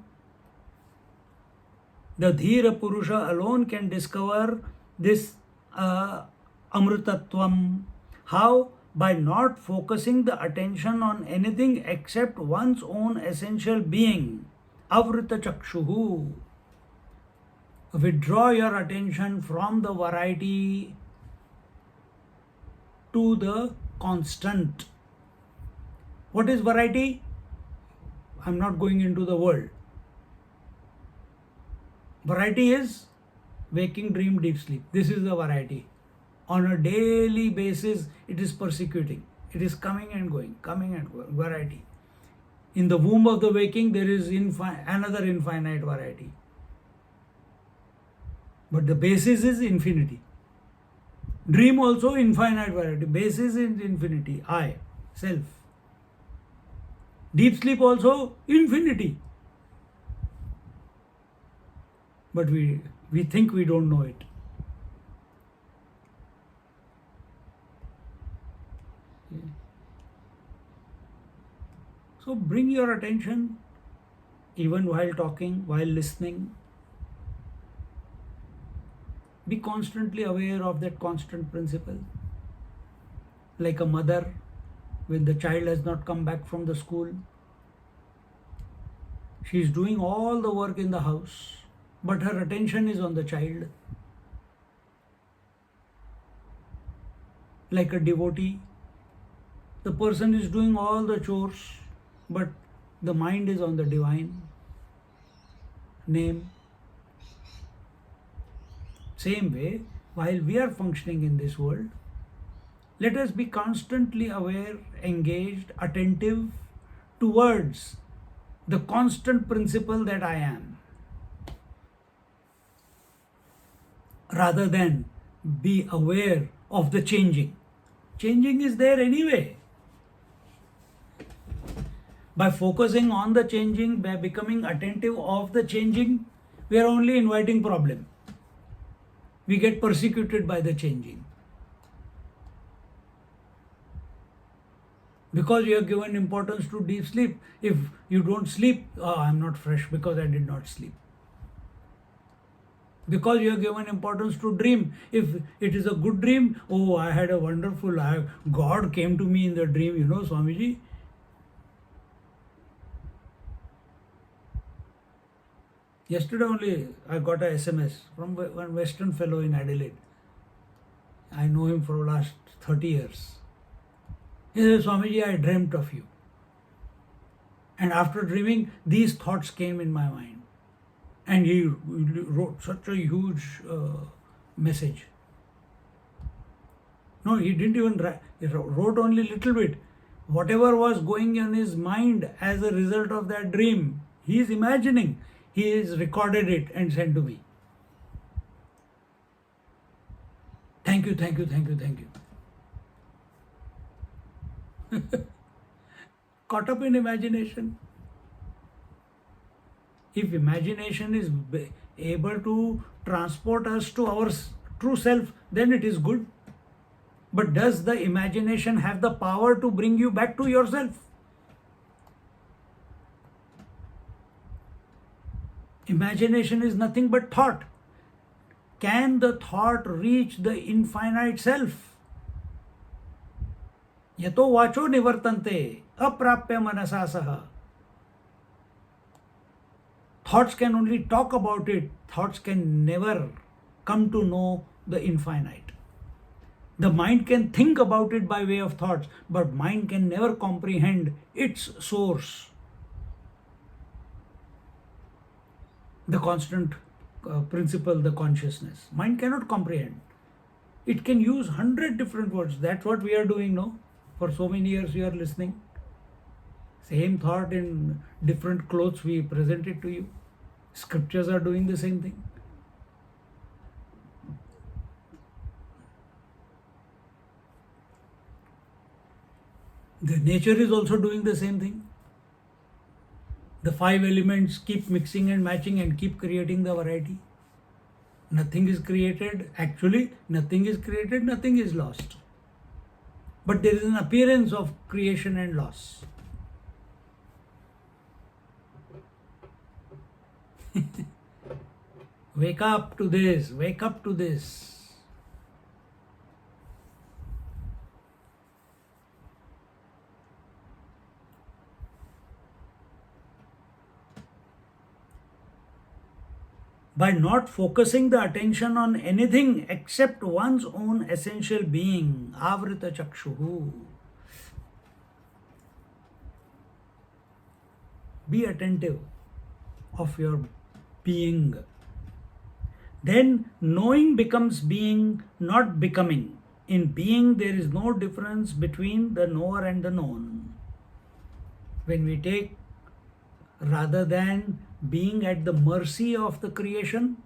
The Dhira Purusha alone can discover this Amrutatvam. How? By not focusing the attention on anything except one's own essential being. Avrita Chakshuhu. Withdraw your attention from the variety to the constant. What is variety? I'm not going into the world. Variety is waking, dream, deep sleep. This is the variety. On a daily basis, it is persecuting. It is coming and going, variety. In the womb of the waking, there is another infinite variety. But the basis is infinity. Dream also infinite variety. Basis is infinity. I, self. Deep sleep also infinity. But we think we don't know it. So bring your attention, even while talking, while listening. Be constantly aware of that constant principle. Like a mother, when the child has not come back from the school, she is doing all the work in the house, but her attention is on the child. Like a devotee, the person is doing all the chores, but the mind is on the divine name. Same way, while we are functioning in this world, let us be constantly aware, engaged, attentive towards the constant principle that I am, rather than be aware of the changing. Changing is there anyway. By focusing on the changing, by becoming attentive of the changing, we are only inviting problem. We get persecuted by the changing. Because you have given importance to deep sleep. If you don't sleep, I'm not fresh because I did not sleep. Because you have given importance to dream. If it is a good dream, I had a wonderful, God came to me in the dream, Swamiji. Yesterday only I got a SMS from one Western fellow in Adelaide. I know him for the last 30 years. He said, Swamiji, I dreamt of you. And after dreaming, these thoughts came in my mind. And he wrote such a huge message. No, he didn't even write. He wrote only a little bit. Whatever was going on in his mind as a result of that dream, he is imagining. He has recorded it and sent to me. Thank you, thank you, thank you, thank you. Caught up in imagination. If imagination is able to transport us to our true self, then it is good. But does the imagination have the power to bring you back to yourself? Imagination is nothing but thought. Can the thought reach the infinite self? Yato vacho nivartante aprapya manasa saha. Thoughts can only talk about it. Thoughts can never come to know the infinite. The mind can think about it by way of thoughts, but mind can never comprehend its source. The constant principle, the consciousness. Mind cannot comprehend. It can use 100 different words. That's what we are doing now. For so many years we are listening. Same thought in different clothes we present it to you. Scriptures are doing the same thing. The nature is also doing the same thing. The 5 elements keep mixing and matching and keep creating the variety. Nothing is created. Actually, nothing is created, nothing is lost. But there is an appearance of creation and loss. Wake up to this, wake up to this. By not focusing the attention on anything except one's own essential being, avrita chakshuhu. Be attentive of your being. Then knowing becomes being, not becoming. In being, there is no difference between the knower and the known. When we take, rather than being at the mercy of the creation,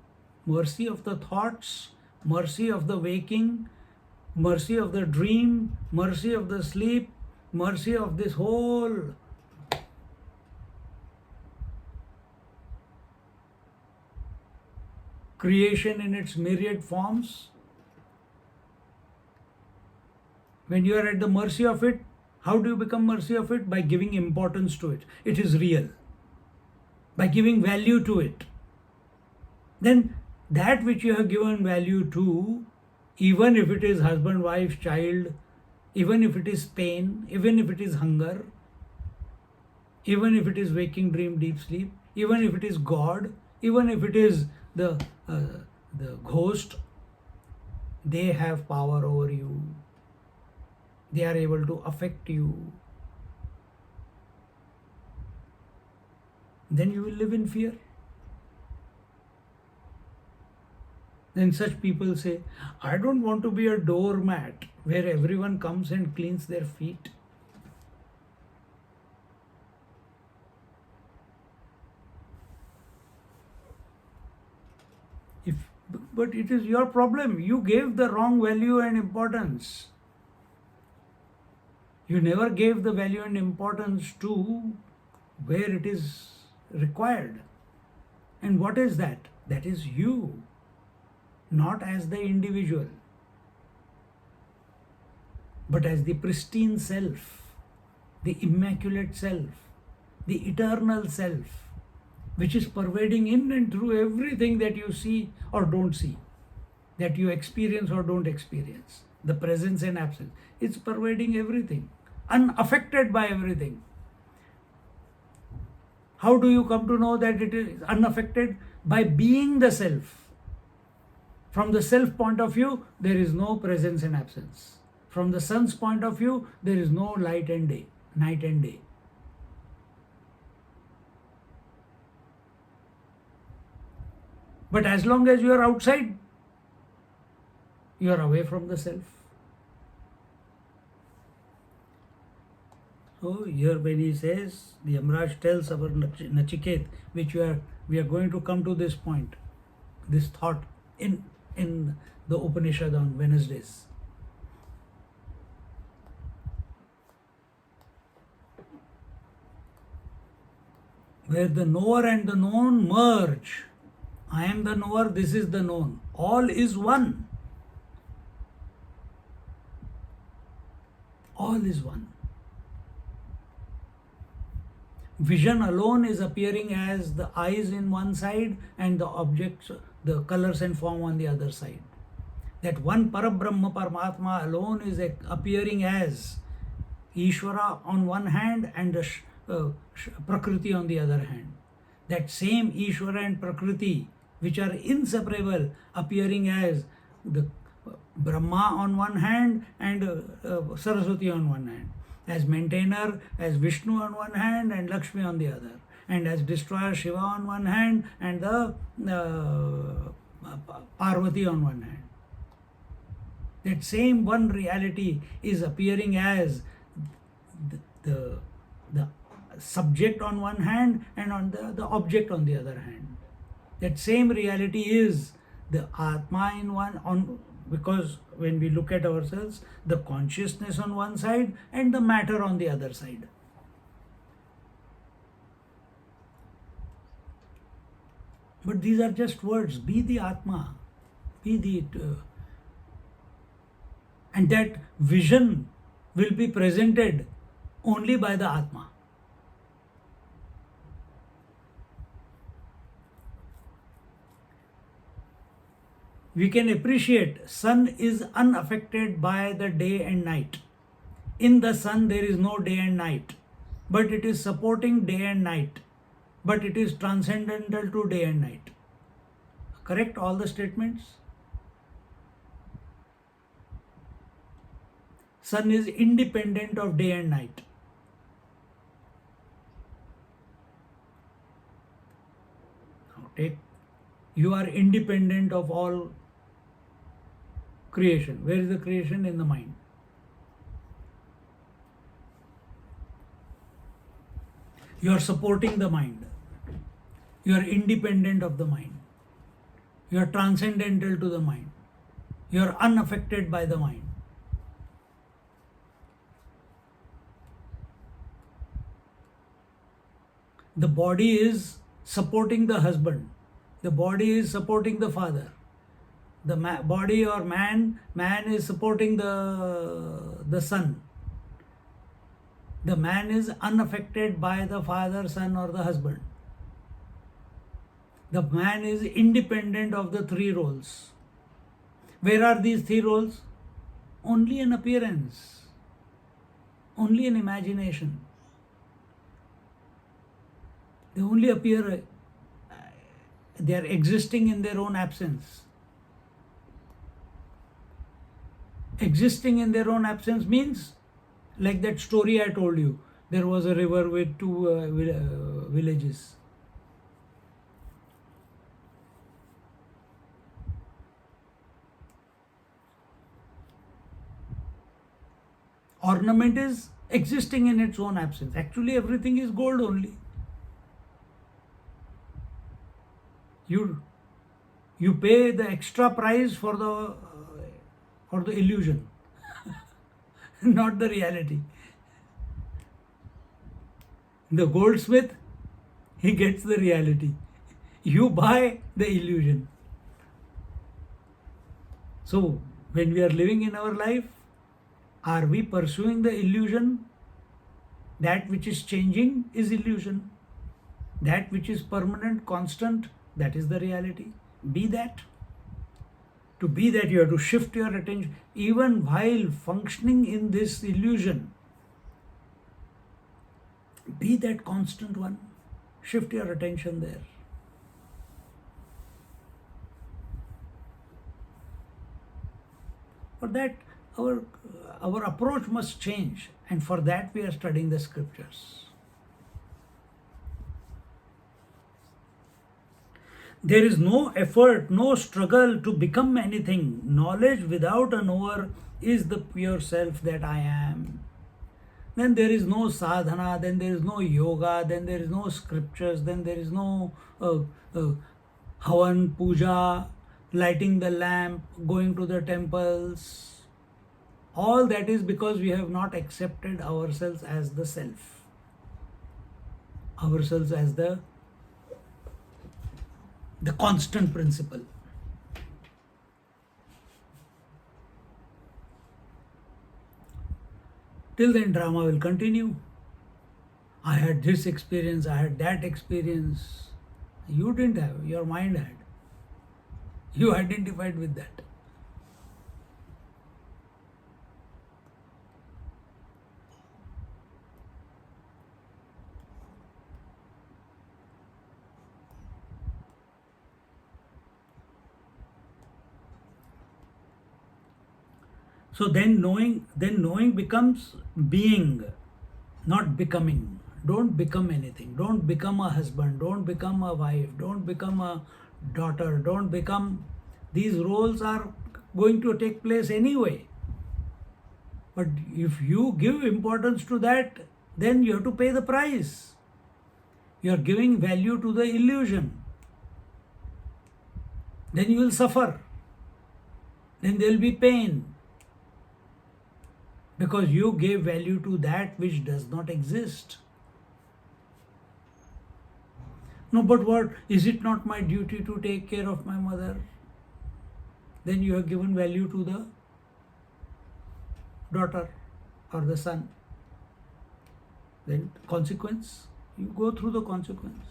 mercy of the thoughts, mercy of the waking, mercy of the dream, mercy of the sleep, mercy of this whole creation in its myriad forms. When you are at the mercy of it, how do you become mercy of it? By giving importance to it. It is real. By giving value to it. Then that which you have given value to, even if it is husband, wife, child, even if it is pain, even if it is hunger, even if it is waking, dream, deep sleep, even if it is God, even if it is the ghost, they have power over you. They are able to affect you. Then you will live in fear. Then such people say, I don't want to be a doormat where everyone comes and cleans their feet. But it is your problem. You gave the wrong value and importance. You never gave the value and importance to where it is required. And what is that? That is you. not as the individual, but as the pristine self, the immaculate self, the eternal self, which is pervading in and through everything that you see or don't see, that you experience or don't experience. The presence and absence. It's pervading everything, unaffected by everything. How do you come to know that it is unaffected? By being the self. From the self point of view, there is no presence and absence. From the sun's point of view, there is no light and day, night and day. But as long as you are outside, you are away from the self. So here when he says, the Yamraj tells our Nachiket, which we are going to come to this point, this thought in the Upanishad on Wednesdays. Where the knower and the known merge. I am the knower, this is the known. All is one. All is one. Vision alone is appearing as the eyes in one side and the objects, the colors and form on the other side. That one Parabrahma Paramatma alone is appearing as Ishvara on one hand and the Prakriti on the other hand. That same Ishvara and Prakriti, which are inseparable, appearing as the Brahma on one hand and Saraswati on one hand. As maintainer, as Vishnu on one hand and Lakshmi on the other, and as destroyer, Shiva on one hand and the Parvati on one hand. That same one reality is appearing as the subject on one hand and on the object on the other hand. That same reality is the Atma in one, because when we look at ourselves, the consciousness on one side and the matter on the other side. But these are just words. Be the Atma. Be the... and that vision will be presented only by the Atma. We can appreciate sun is unaffected by the day and night. In the sun there is no day and night, but it is supporting day and night, but it is transcendental to day and night. Correct all the statements? Sun is independent of day and night. Now take, you are independent of all creation. Where is the creation? In the mind. You are supporting the mind. You are independent of the mind. You are transcendental to the mind. You are unaffected by the mind. The body is supporting the husband. The body is supporting the father. The body or man is supporting the son. The man is unaffected by the father, son or the husband. The man is independent of the three roles. Where are these three roles? Only an appearance. Only an imagination. They only appear, they are existing in their own absence. Existing in their own absence means, like that story I told you, there was a river with two villages. Ornament is existing in its own absence. Actually, everything is gold only. You pay the extra price for the illusion, not the reality. The goldsmith, he gets the reality. You buy the illusion. So, when we are living in our life, are we pursuing the illusion? That which is changing is illusion. That which is permanent, constant, that is the reality. Be that. To be that, you have to shift your attention. Even while functioning in this illusion, be that constant one. Shift your attention there. For that, our approach must change, and for that we are studying the scriptures. There is no effort, no struggle to become anything. Knowledge without a knower is the pure self that I am. Then there is no sadhana, then there is no yoga, then there is no scriptures, then there is no havan, puja, lighting the lamp, going to the temples. All that is because we have not accepted ourselves as the self, ourselves as the constant principle. Till then, drama will continue. I had this experience, I had that experience. You didn't have, your mind had. You identified with that. So then knowing becomes being, not becoming. Don't become anything. Don't become a husband. Don't become a wife. Don't become a daughter. Don't become. These roles are going to take place anyway. But if you give importance to that, then you have to pay the price. You are giving value to the illusion. Then you will suffer. Then there will be pain. Because you gave value to that which does not exist. No, but what? Is it not my duty to take care of my mother? Then you have given value to the daughter or the son. Then consequence, you go through the consequence.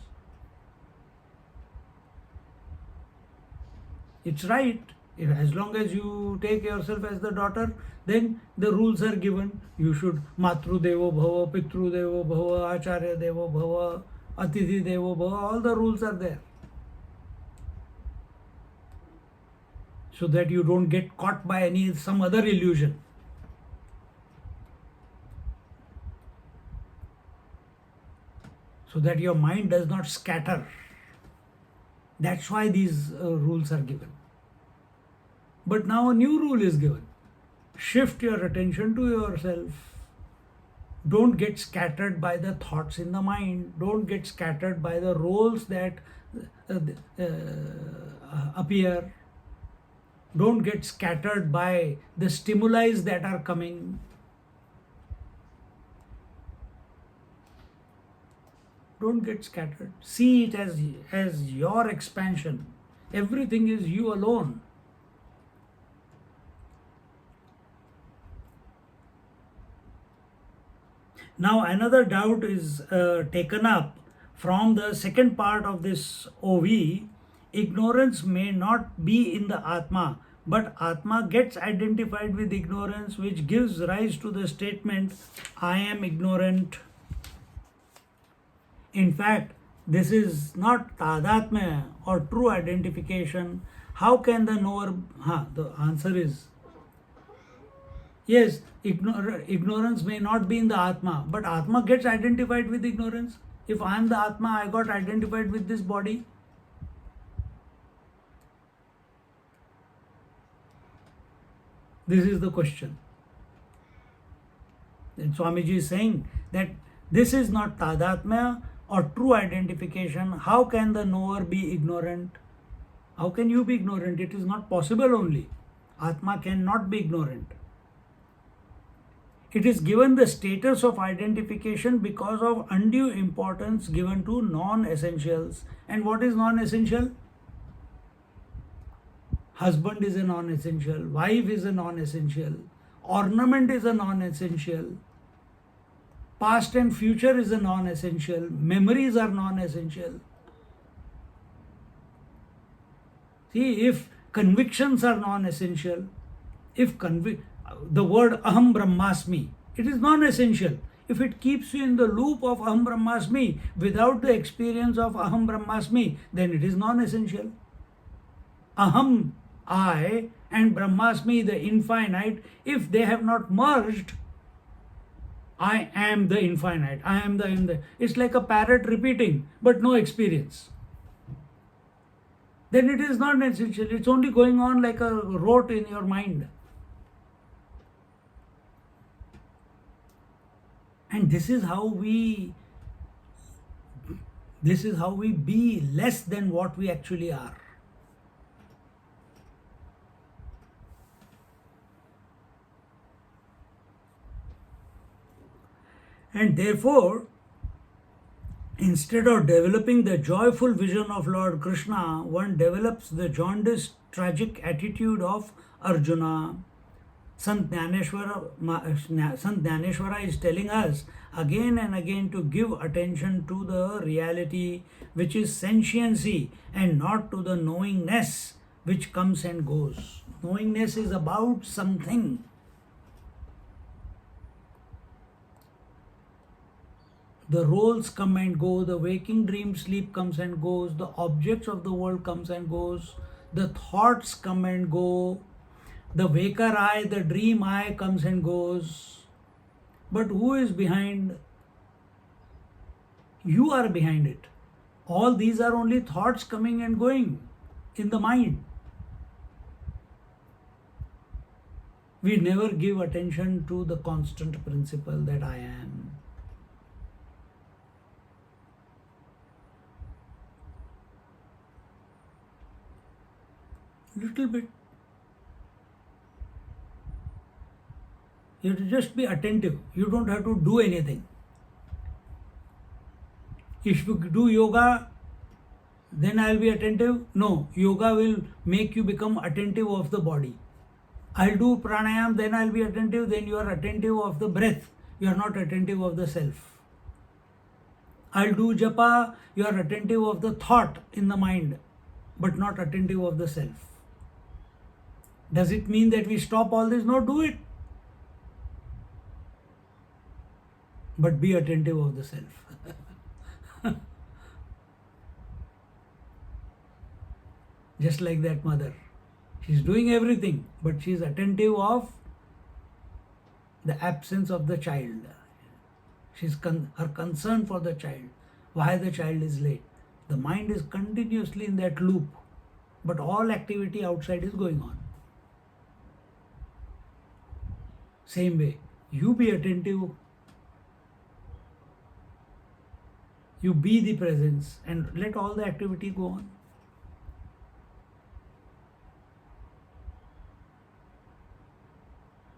It's right. As long as you take yourself as the daughter, then the rules are given. You should Matru Devo Bhava, Pitru Devo Bhava, Acharya Devo Bhava, Atithi Devo Bhava, all the rules are there. So that you don't get caught by some other illusion. So that your mind does not scatter. That's why these rules are given. But now a new rule is given. Shift your attention to yourself. Don't get scattered by the thoughts in the mind. Don't get scattered by the roles that appear. Don't get scattered by the stimuli that are coming. Don't get scattered. See it as your expansion. Everything is you alone. Now another doubt is taken up from the second part of this OV. Ignorance may not be in the Atma, but Atma gets identified with ignorance, which gives rise to the statement, I am ignorant. In fact, this is not tadatmya or true identification. How can the knower? The answer is yes, ignorance may not be in the Atma, but Atma gets identified with ignorance. If I am the Atma, I got identified with this body. This is the question. Then Swamiji is saying that this is not tadatmya or true identification. How can the knower be ignorant? How can you be ignorant? It is not possible only. Atma cannot be ignorant. It is given the status of identification because of undue importance given to non-essentials. And what is non-essential? Husband is a non-essential, wife is a non-essential, ornament is a non-essential, past and future is a non-essential, memories are non-essential. See, if convictions are non-essential, the word aham brahmasmi, it is non-essential. If it keeps you in the loop of aham brahmasmi without the experience of aham brahmasmi, then it is non-essential. Aham, I, and brahmasmi, the infinite, if they have not merged, I am the infinite, I am the, it's like a parrot repeating, but no experience. Then it is not essential. It's only going on like a rote in your mind. And this is how we be less than what we actually are. And therefore, instead of developing the joyful vision of Lord Krishna, one develops the jaundiced, tragic attitude of Arjuna. Sant Jnaneshwara is telling us again and again to give attention to the reality which is sentiency and not to the knowingness which comes and goes. Knowingness is about something. The roles come and go, the waking dream sleep comes and goes, the objects of the world comes and goes, the thoughts come and go, the waker I, the dream I comes and goes. But who is behind? You are behind it. All these are only thoughts coming and going in the mind. We never give attention to the constant principle that I am. Little bit. You have to just be attentive. You don't have to do anything. If you do yoga, then I'll be attentive. No, yoga will make you become attentive of the body. I'll do pranayam, then I'll be attentive, then you are attentive of the breath. You are not attentive of the self. I'll do japa, you are attentive of the thought in the mind, but not attentive of the self. Does it mean that we stop all this? No, do it. But be attentive of the self. Just like that mother. She's doing everything, but she's attentive of the absence of the child. Her concern for the child, why the child is late. The mind is continuously in that loop, but all activity outside is going on. Same way, you be attentive, you be the presence, and let all the activity go on.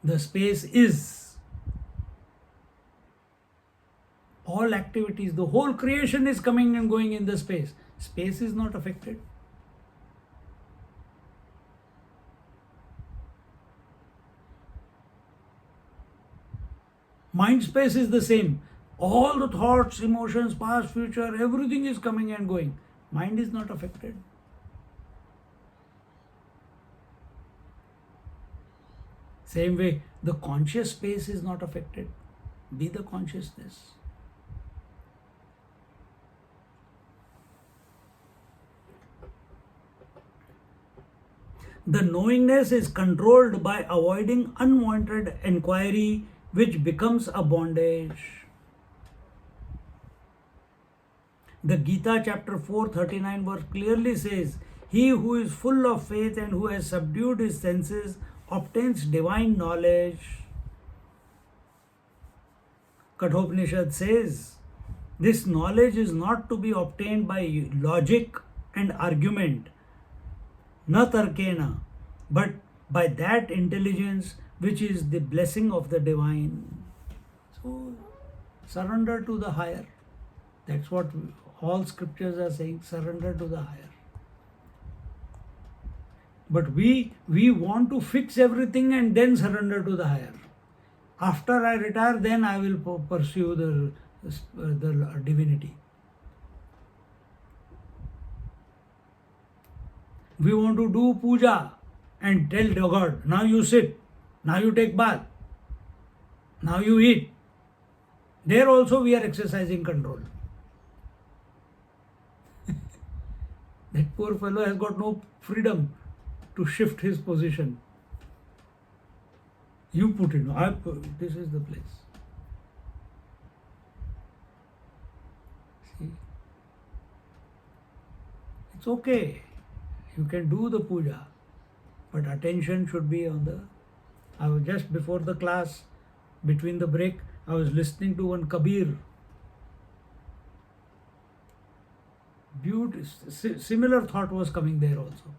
The space is. All activities, the whole creation is coming and going in the space. Space is not affected. Mind space is the same. All the thoughts, emotions, past, future, everything is coming and going. Mind is not affected. Same way, the conscious space is not affected. Be the consciousness. The knowingness is controlled by avoiding unwanted inquiry, which becomes a bondage. The Gita chapter 4:39 verse clearly says, "He who is full of faith and who has subdued his senses obtains divine knowledge." Kathopanishad says, this knowledge is not to be obtained by logic and argument, na tarkena, but by that intelligence which is the blessing of the divine. So, surrender to the higher. That's what all scriptures are saying, surrender to the higher. But we want to fix everything and then surrender to the higher. After I retire, then I will pursue the divinity. We want to do puja and tell the God, now you sit, now you take bath, now you eat. There also we are exercising control. That poor fellow has got no freedom to shift his position. You put it, this is the place. See? It's okay. You can do the puja, but attention should be on the. I was just before the class, between the break, I was listening to one Kabir. Similar thought was coming there also.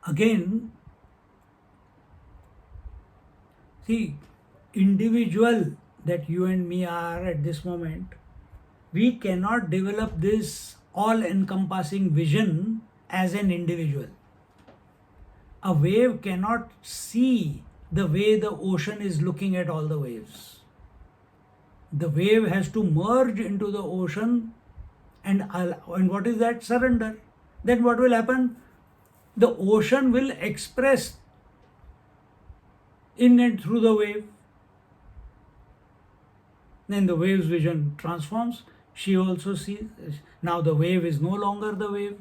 Again, see, individual that you and me are at this moment, we cannot develop this all-encompassing vision as an individual. A wave cannot see the way the ocean is looking at all the waves. The wave has to merge into the ocean, and what is that? Surrender. Then what will happen? The ocean will express in and through the wave. Then the wave's vision transforms. She also sees. Now the wave is no longer the wave.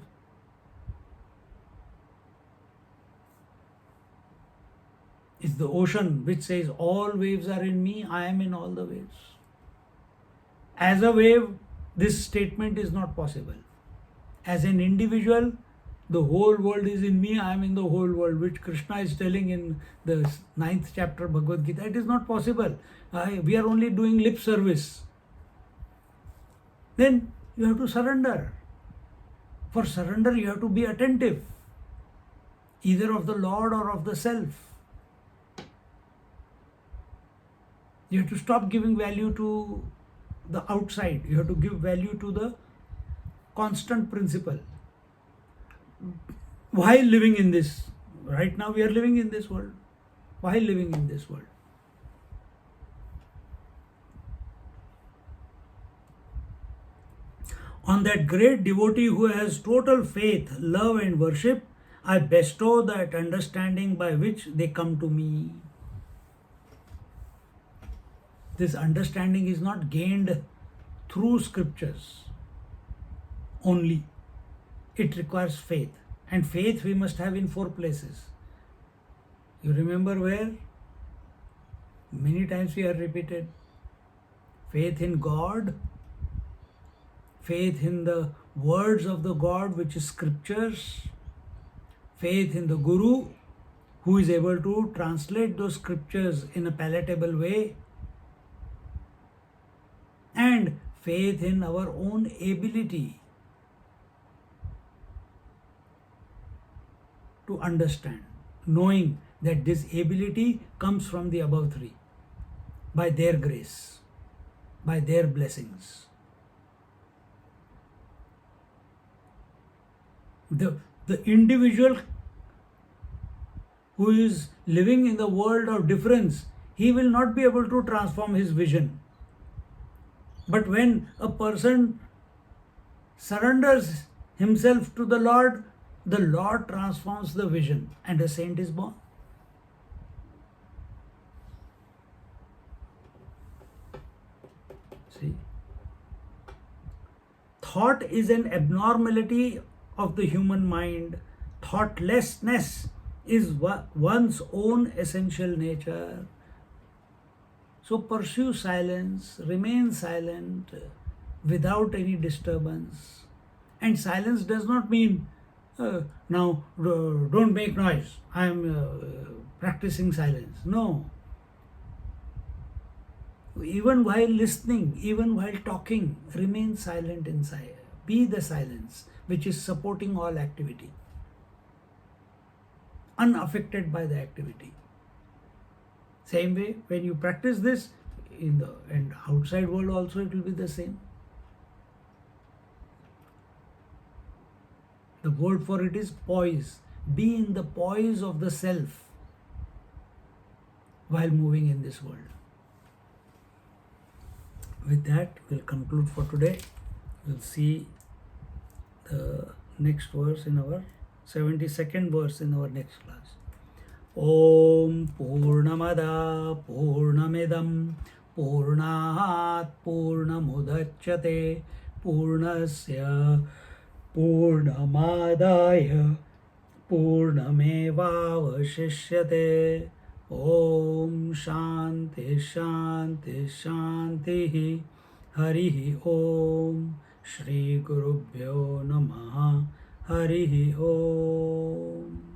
It's the ocean which says all waves are in me, I am in all the waves. As a wave, this statement is not possible. As an individual, the whole world is in me, I am in the whole world, which Krishna is telling in the 9th chapter Bhagavad Gita. It is not possible. We are only doing lip service. Then you have to surrender. For surrender, you have to be attentive, either of the Lord or of the self. You have to stop giving value to the outside. You have to give value to the constant principle. While living in this, right now we are living in this world. While living in this world. On that great devotee who has total faith, love and worship, I bestow that understanding by which they come to me. This understanding is not gained through scriptures only. It requires faith. And faith we must have in 4 places. You remember where? Many times we are repeated. Faith in God, faith in the words of the God, which is scriptures, faith in the Guru, who is able to translate those scriptures in a palatable way, and faith in our own ability to understand, knowing that this ability comes from the above 3, by their grace, by their blessings. The individual who is living in the world of difference, he will not be able to transform his vision. But when a person surrenders himself to the Lord transforms the vision and a saint is born. See? Thought is an abnormality of the human mind. Thoughtlessness is one's own essential nature. So pursue silence, remain silent without any disturbance. And silence does not mean, now don't make noise, I am practicing silence. No. Even while listening, even while talking, remain silent inside. Be the silence which is supporting all activity, unaffected by the activity. Same way, when you practice this in the and outside world also, it will be the same. The word for it is poise. Be in the poise of the self while moving in this world. With that, we'll conclude for today. We'll see the next verse in our 72nd verse in our next class. Om Purnamada Purnamidam Purnat Purnamudachyate Purnasya Purnamadaya Purnamevavashishyate. Om Shanti Shanti Shanti. Harihi Om. Shri Gurubhyo Namaha. Harihi Om.